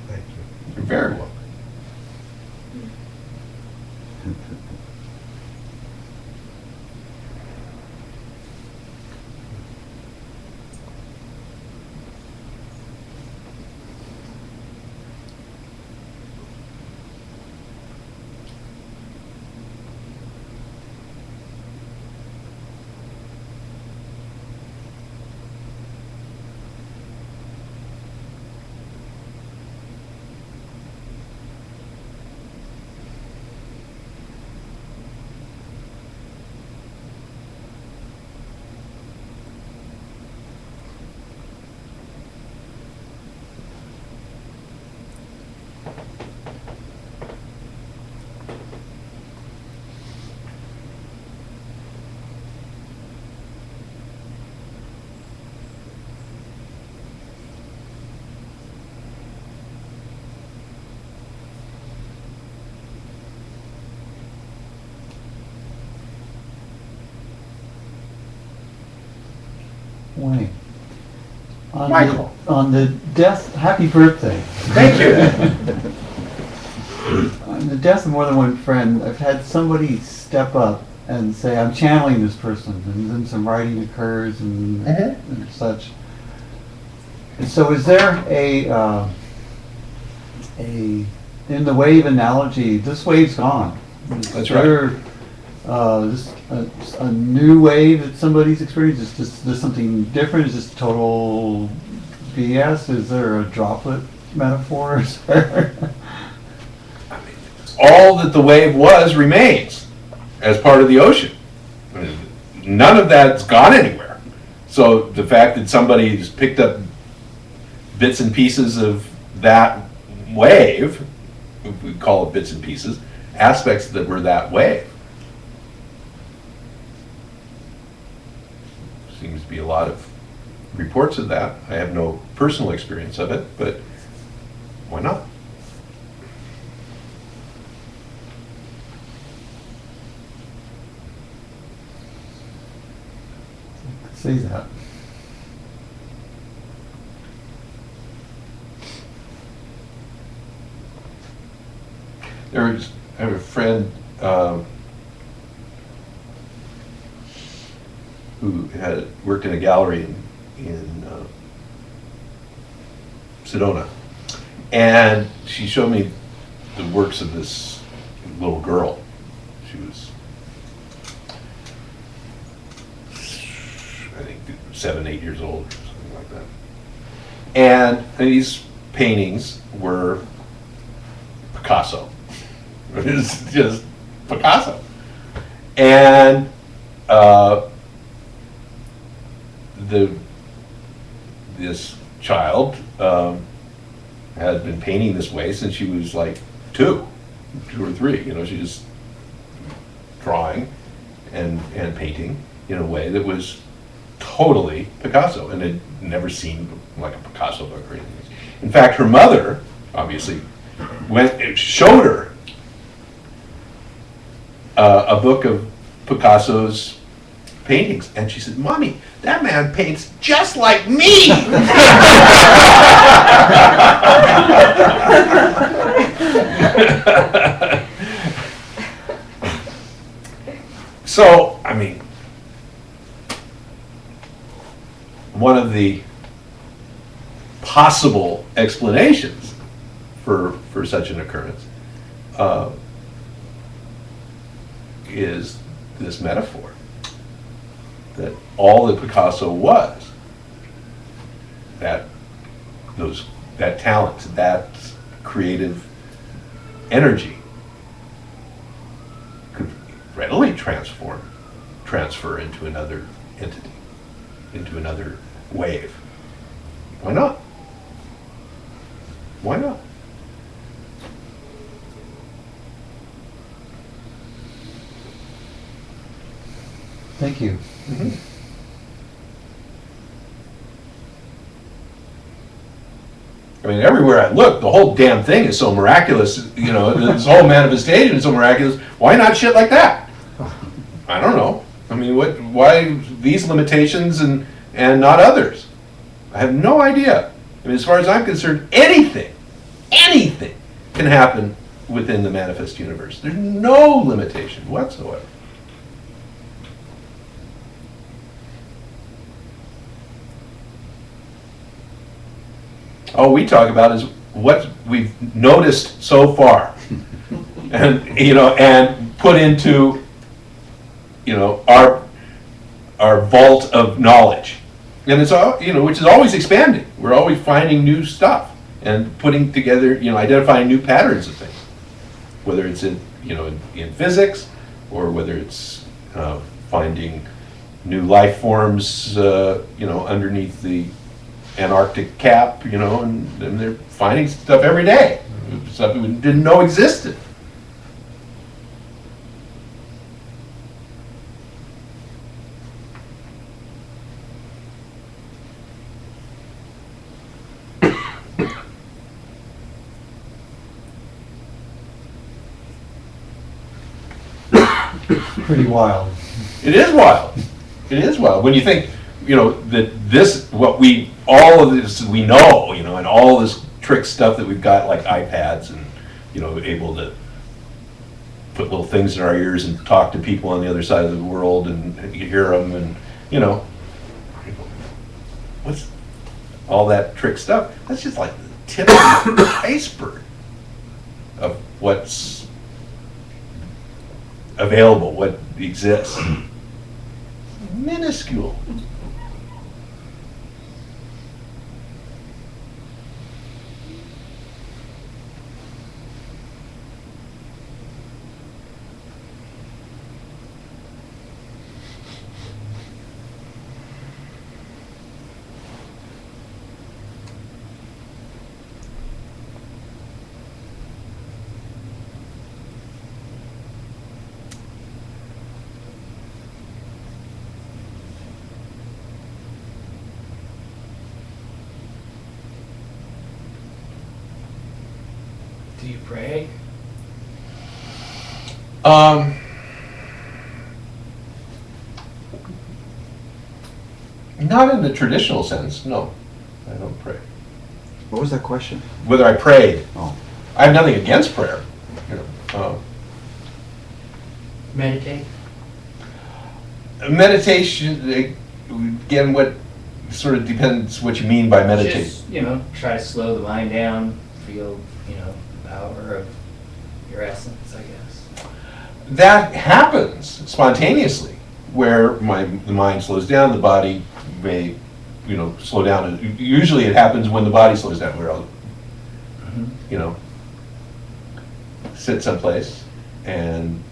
Thank you. You're very welcome. Wayne. On Michael. On the death, happy birthday. Thank you. On the death of more than one friend, I've had somebody step up and say, I'm channeling this person, and then some writing occurs and, and such. And so is there in the wave analogy, this wave's gone. That's right. This, a new wave that somebody's experienced? Is this something different? Is this total BS? Is there a droplet metaphor? Is there? All that the wave was remains as part of the ocean. None of that's gone anywhere. So the fact that somebody just picked up bits and pieces of that wave, if we call it bits and pieces, aspects that were that wave. Seems to be a lot of reports of that. I have no personal experience of it, but why not? Say that. I have a friend who had worked in a gallery in Sedona, and she showed me the works of this little girl. She was, I think, 7, 8 years old, or something like that. And these paintings were Picasso. It was just Picasso. And this child had been painting this way since she was like 2 or 3. You know, she just drawing and painting in a way that was totally Picasso, and had never seen like a Picasso book or anything. In fact, her mother obviously showed her a book of Picasso's paintings, and she said, "Mommy, that man paints just like me." So, I mean, one of the possible explanations for such an occurrence is this metaphor that all that Picasso was, that talent, that creative energy, could readily transfer into another entity, into another wave. Why not? Why not? Thank you. Mm-hmm. I mean, everywhere I look, the whole damn thing is so miraculous. You know, this whole manifestation is so miraculous. Why not shit like that? I don't know. I mean, why these limitations and not others? I have no idea. I mean, as far as I'm concerned, anything can happen within the manifest universe. There's no limitation whatsoever. All we talk about is what we've noticed so far, and and put into our vault of knowledge, and it's all which is always expanding. We're always finding new stuff and putting together, identifying new patterns of things, whether it's in physics, or whether it's finding new life forms underneath the Antarctic cap, and they're finding stuff every day, stuff we didn't know existed. Pretty wild. It is wild. It is wild when you think you know, that this, all of this we know, you know, and all this trick stuff that we've got, like iPads and, you know, able to put little things in our ears and talk to people on the other side of the world and you hear them and, you know, what's all that trick stuff? That's just like the tip of the iceberg of what's available, what exists. Minuscule. Do you pray? Not in the traditional sense, no. I don't pray. What was that question? Whether I prayed. Oh. I have nothing against prayer. You know, Meditate? meditation, again, what sort of depends what you mean by meditate. Just, you know, try to slow the mind down, feel, you know, the power of your essence, I guess. That happens spontaneously, where the mind slows down, the body may, you know, slow down. Usually it happens when the body slows down, where I'll, you know, sit someplace and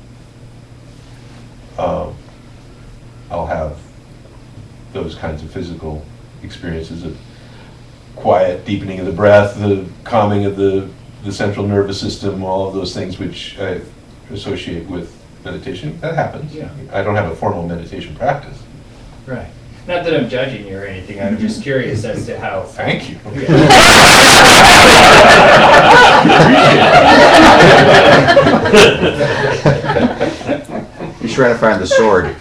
I'll have those kinds of physical experiences of quiet, deepening of the breath, the calming of the central nervous system, all of those things which I associate with meditation. That happens. Yeah. I don't have a formal meditation practice. Right. Not that I'm judging you or anything, I'm just curious as to how. Thank you. He's trying to find the sword.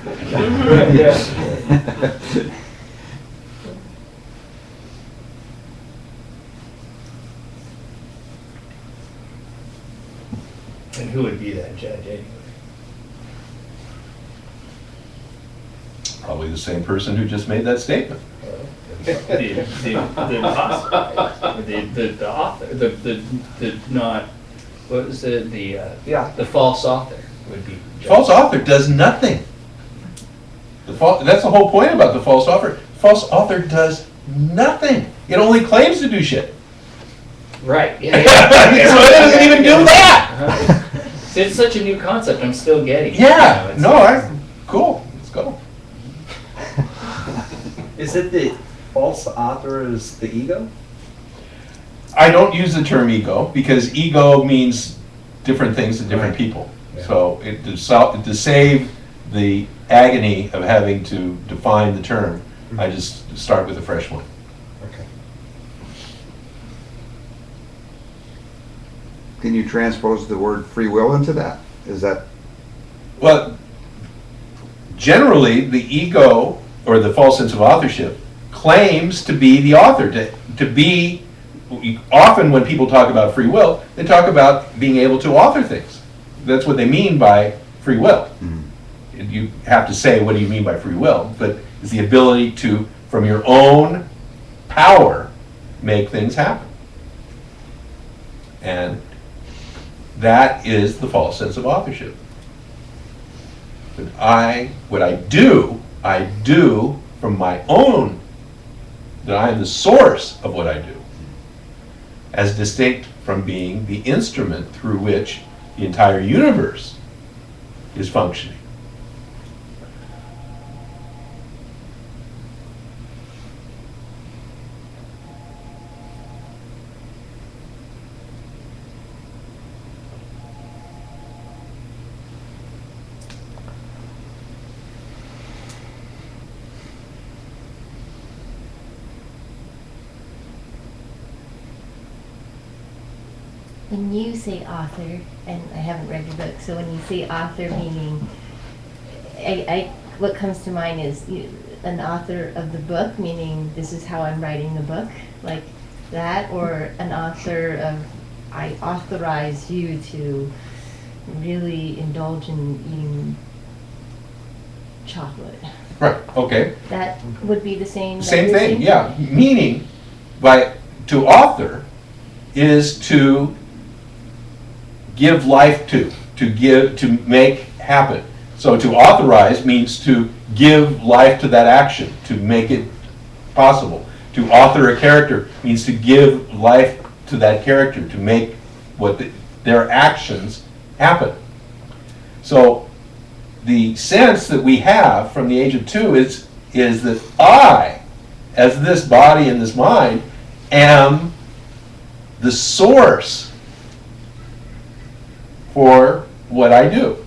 And who would be that judge anyway? Probably the same person who just made that statement. The author, the not, what was it, the false author would be. False author does nothing. That's the whole point about the false author. False author does nothing. It only claims to do shit. Right, yeah. So it doesn't even do that. Uh-huh. It's such a new concept, I'm still getting. Yeah, You know, cool, let's go. Is it the false author is the ego? I don't use the term ego because ego means different things to different people. Yeah. So to save the agony of having to define the term, I just start with a fresh one. Okay. Can you transpose the word free will into that? Is that? Well, generally, the ego, or the false sense of authorship, claims to be the author, to be, often when people talk about free will, they talk about being able to author things. That's what they mean by free will. You have to say, what do you mean by free will? But it's the ability to, from your own power, make things happen. And that is the false sense of authorship. But what I do from my own, that I am the source of what I do, as distinct from being the instrument through which the entire universe is functioning. When you say author, and I haven't read your book, so when you say author, meaning, I what comes to mind is an author of the book, meaning this is how I'm writing the book, like that, or an author of I authorize you to really indulge in eating chocolate. Right, okay. That would be the same. Same thing, yeah. Meaning, to author is to give life to make happen. So to authorize means to give life to that action, to make it possible. To author a character means to give life to that character, to make their actions happen. So the sense that we have from the age of 2 is that I, as this body and this mind, am the source for what I do.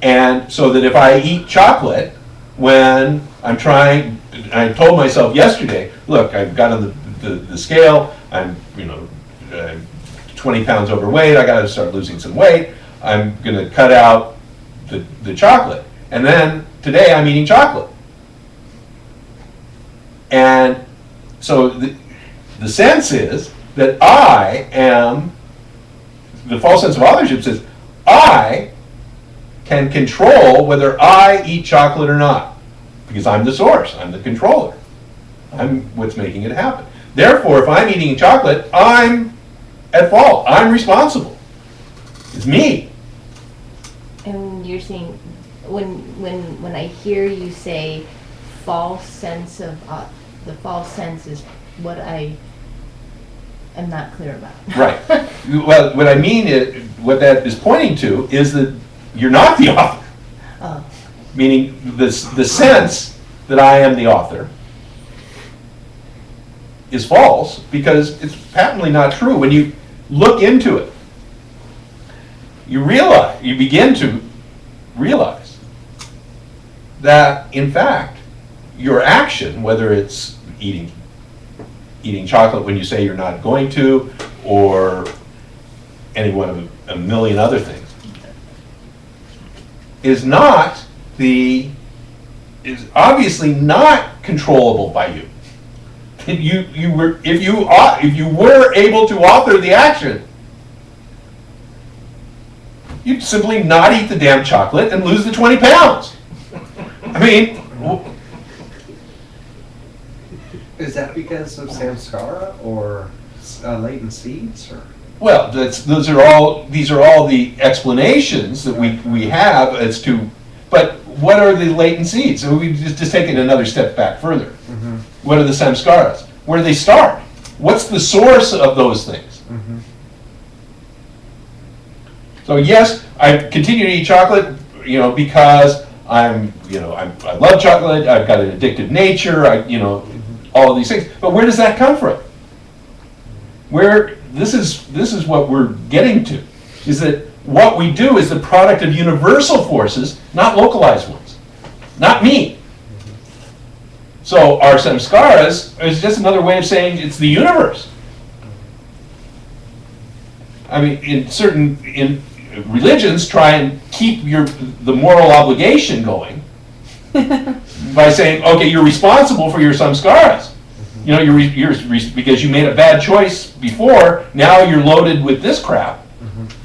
And so that if I eat chocolate when I'm trying, I told myself yesterday, look, I've got on the scale, I'm 20 pounds overweight, I got to start losing some weight, I'm going to cut out the chocolate. And then today I'm eating chocolate. And so the sense is that I am, the false sense of authorship says, I can control whether I eat chocolate or not. Because I'm the source, I'm the controller. I'm what's making it happen. Therefore, if I'm eating chocolate, I'm at fault. I'm responsible. It's me. And you're saying, when I hear you say false sense of, the false sense is what I am not clear about. Right. Well, what I mean is, what that is pointing to is that you're not the author. Oh. Meaning the sense that I am the author is false because it's patently not true. When you look into it, you begin to realize that in fact your action, whether it's eating chocolate when you say you're not going to, or any one of a million other things, is obviously not controllable by you. If you were able to author the action, you'd simply not eat the damn chocolate and lose the 20 pounds. I mean, Is that because of samskara or latent seeds, or? well, these are all the explanations that we have as to, but what are the latent seeds? So we just take it another step back further. Mm-hmm. What are the samskaras? Where do they start? What's the source of those things? Mm-hmm. So yes, I continue to eat chocolate, because I love chocolate. I've got an addictive nature. All of these things. But where does that come from? This is what we're getting to, is that what we do is the product of universal forces, not localized ones, not me. So our samskaras is just another way of saying it's the universe. I mean, in religions try and keep the moral obligation going by saying, okay, you're responsible for your samskaras. Because you made a bad choice before, now you're loaded with this crap.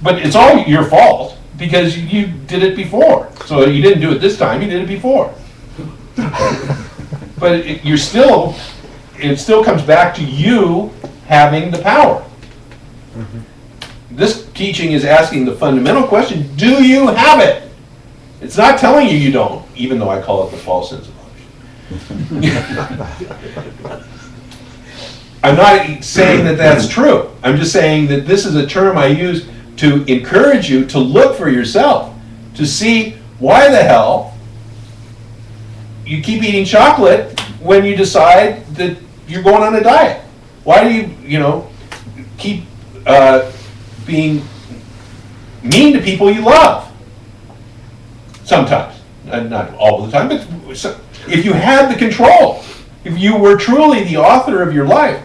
But it's all your fault because you did it before. So you didn't do it this time, you did it before. But it still comes back to you having the power. This teaching is asking the fundamental question, do you have it? It's not telling you you don't, even though I call it the false sense of ownership. I'm not saying that that's true. I'm just saying that this is a term I use to encourage you to look for yourself, to see why the hell you keep eating chocolate when you decide that you're going on a diet. Why do you, keep being mean to people you love? Sometimes, not all the time, but if you had the control, if you were truly the author of your life,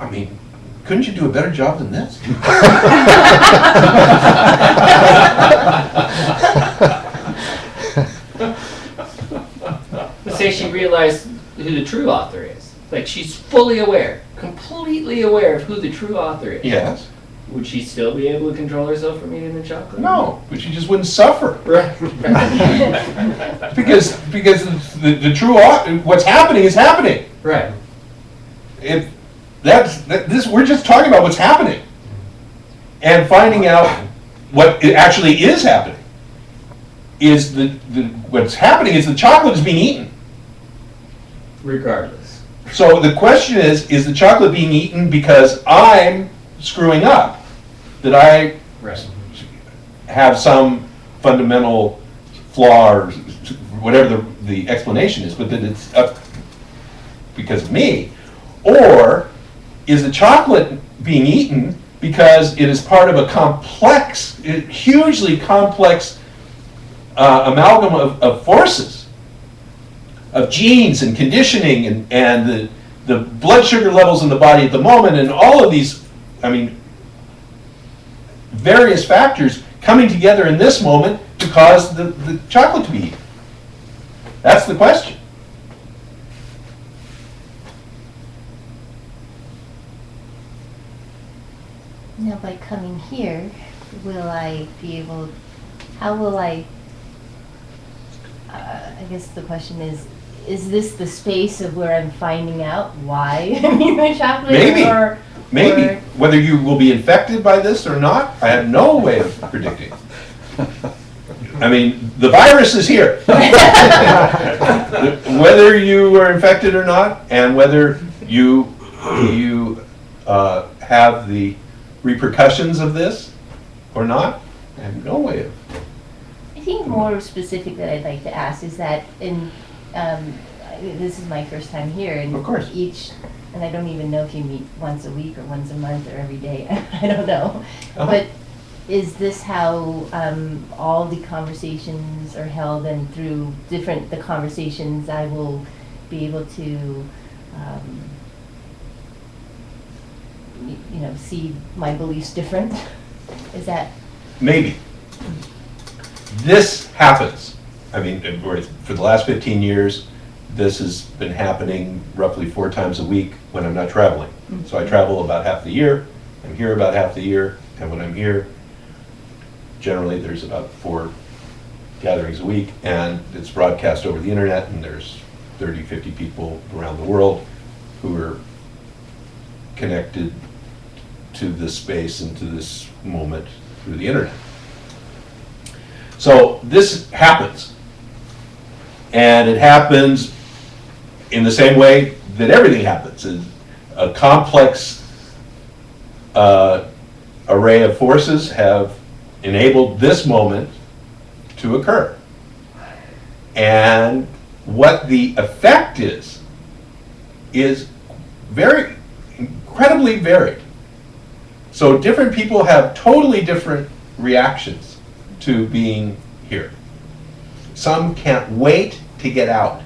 I mean, couldn't you do a better job than this? Let's say she realized who the true author is. Like she's fully aware, completely aware of who the true author is. Yes. Would she still be able to control herself from eating the chocolate? No, but she just wouldn't suffer. Right. Because the true what's happening is happening. Right. If this we're just talking about what's happening and finding out what it actually is happening. Is what's happening is the chocolate is being eaten. Regardless. So the question is the chocolate being eaten because I'm screwing up? That I Right. have some fundamental flaw or whatever the explanation is, but that it's up because of me? Or is the chocolate being eaten because it is part of a complex, hugely complex amalgam of forces, of genes and conditioning and the blood sugar levels in the body at the moment and all of these, various factors coming together in this moment to cause the chocolate to be eaten? That's the question. Now, by coming here, will I be able, how will I guess the question is this the space of where I'm finding out why I'm eating the chocolate? Maybe. Or Whether you will be infected by this or not, I have no way of predicting. The virus is here. Whether you are infected or not, and whether you have the repercussions of this or not, I have no way of. I think more specific that I'd like to ask is that this is my first time here, and Of course. and I don't even know if you meet once a week or once a month or every day. I don't know. Uh-huh. But is this how all the conversations are held, and through the conversations I will be able to see my beliefs different? Is that? Maybe. This happens. For the last 15 years, this has been happening roughly 4 times a week when I'm not traveling. Mm-hmm. So I travel about half the year, I'm here about half the year, and when I'm here, generally there's about 4 gatherings a week, and it's broadcast over the internet, and there's 30, 50 people around the world who are connected to this space and to this moment through the internet. So this happens. And it happens in the same way that everything happens. A complex array of forces have enabled this moment to occur. And what the effect is very incredibly varied. So different people have totally different reactions to being here. Some can't wait to get out.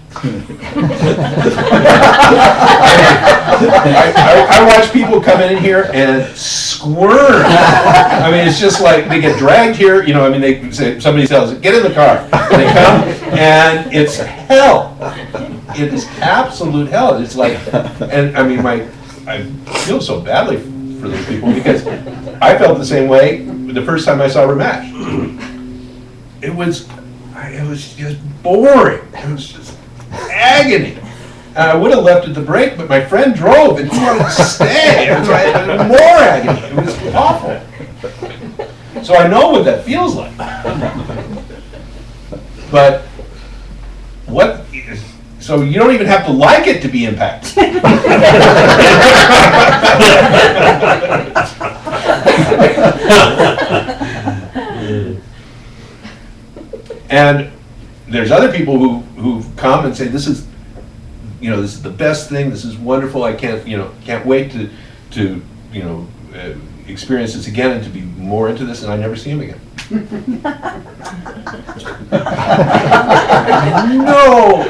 I watch people come in here and squirm. It's just like they get dragged here. They say, somebody tells them, get in the car. And they come, and it's hell. It is absolute hell. It's like, and I feel so badly for those people because I felt the same way the first time I saw Ramesh. It was just boring. It was just agony. And I would have left at the break, but my friend drove and he wanted to stay. It was more agony. It was awful. So I know what that feels like. But so you don't even have to like it to be impacted. And there's other people who've come and say, this is the best thing. This is wonderful. I can't wait to experience this again and to be more into this. And I never see him again. No,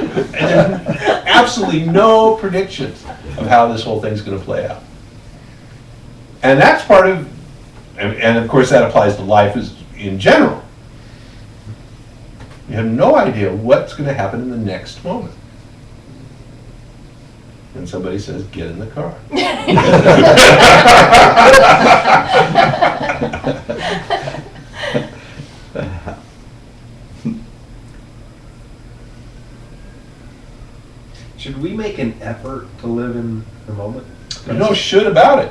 absolutely no predictions of how this whole thing's going to play out. And that's part of, and of course that applies to life as in general. You have no idea what's going to happen in the next moment. And somebody says, get in the car. Should we make an effort to live in the moment? There's no should about it.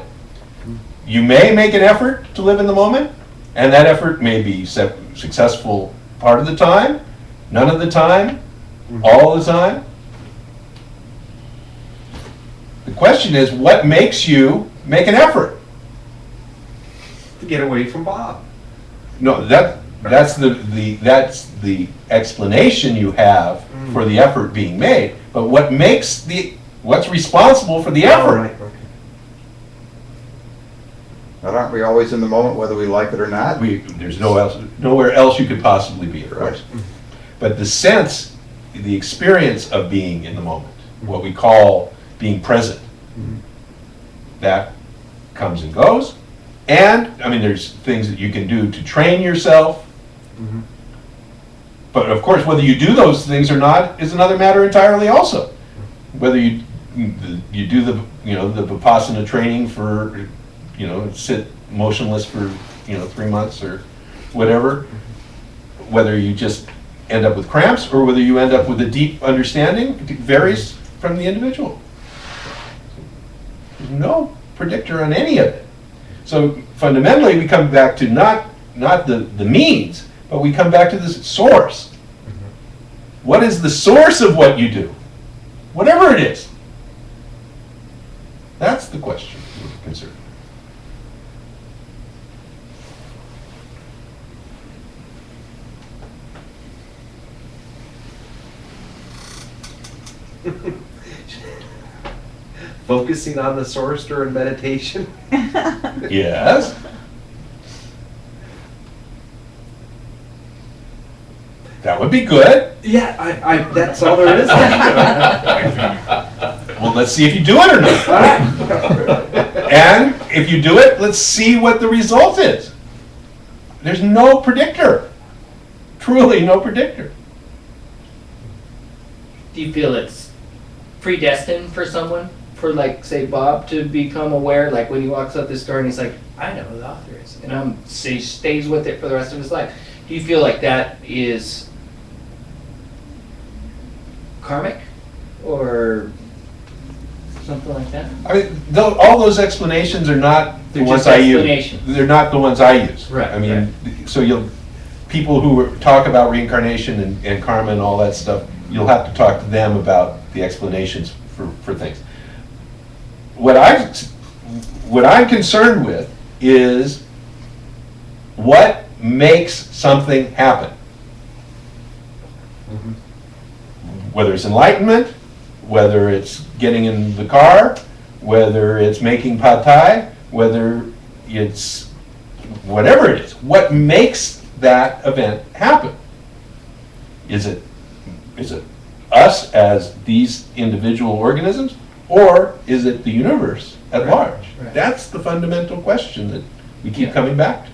You may make an effort to live in the moment, and that effort may be successful part of the time, none of the time, all the time. The question is, what makes you make an effort? To get away from Bob. No, that's the explanation you have for the effort being made. But what's responsible for the effort? All right, okay. But aren't we always in the moment whether we like it or not? There's nowhere else you could possibly be, of course. But the sense, the experience of being in the moment, what we call being present, that comes and goes. And, I mean, there's things that you can do to train yourself. But of course, whether you do those things or not is another matter entirely also. Whether you do the Vipassana training for, sit motionless for, 3 months or whatever, whether you just end up with cramps or whether you end up with a deep understanding, it varies from the individual. There's no predictor on any of it. So fundamentally, we come back to not the means, but we come back to the source. What is the source of what you do? Whatever it is. That's the question we're concerned Mm-hmm. Focusing on the source during meditation. with. Yes. That would be good. Yeah, I that's all there is. Well, let's see if you do it or not. And if you do it, let's see what the result is. There's no predictor. Truly no predictor. Do you feel it's predestined for someone, for like, say, Bob, to become aware, like when he walks out this door and he's like, I know who the author is, and he stays with it for the rest of his life. Do you feel like that is karmic or something like that? I mean, all those explanations are not the They're ones just I use. explanations. They're not the ones I use. Right, I mean, so people who talk about reincarnation and karma and all that stuff, you'll have to talk to them about the explanations for things. What I'm concerned with is what makes something happen. Whether it's enlightenment, whether it's getting in the car, whether it's making pad thai, whether it's whatever it is, what makes that event happen? Is it us as these individual organisms, or is it the universe at large? Right. That's the fundamental question that we keep coming back to.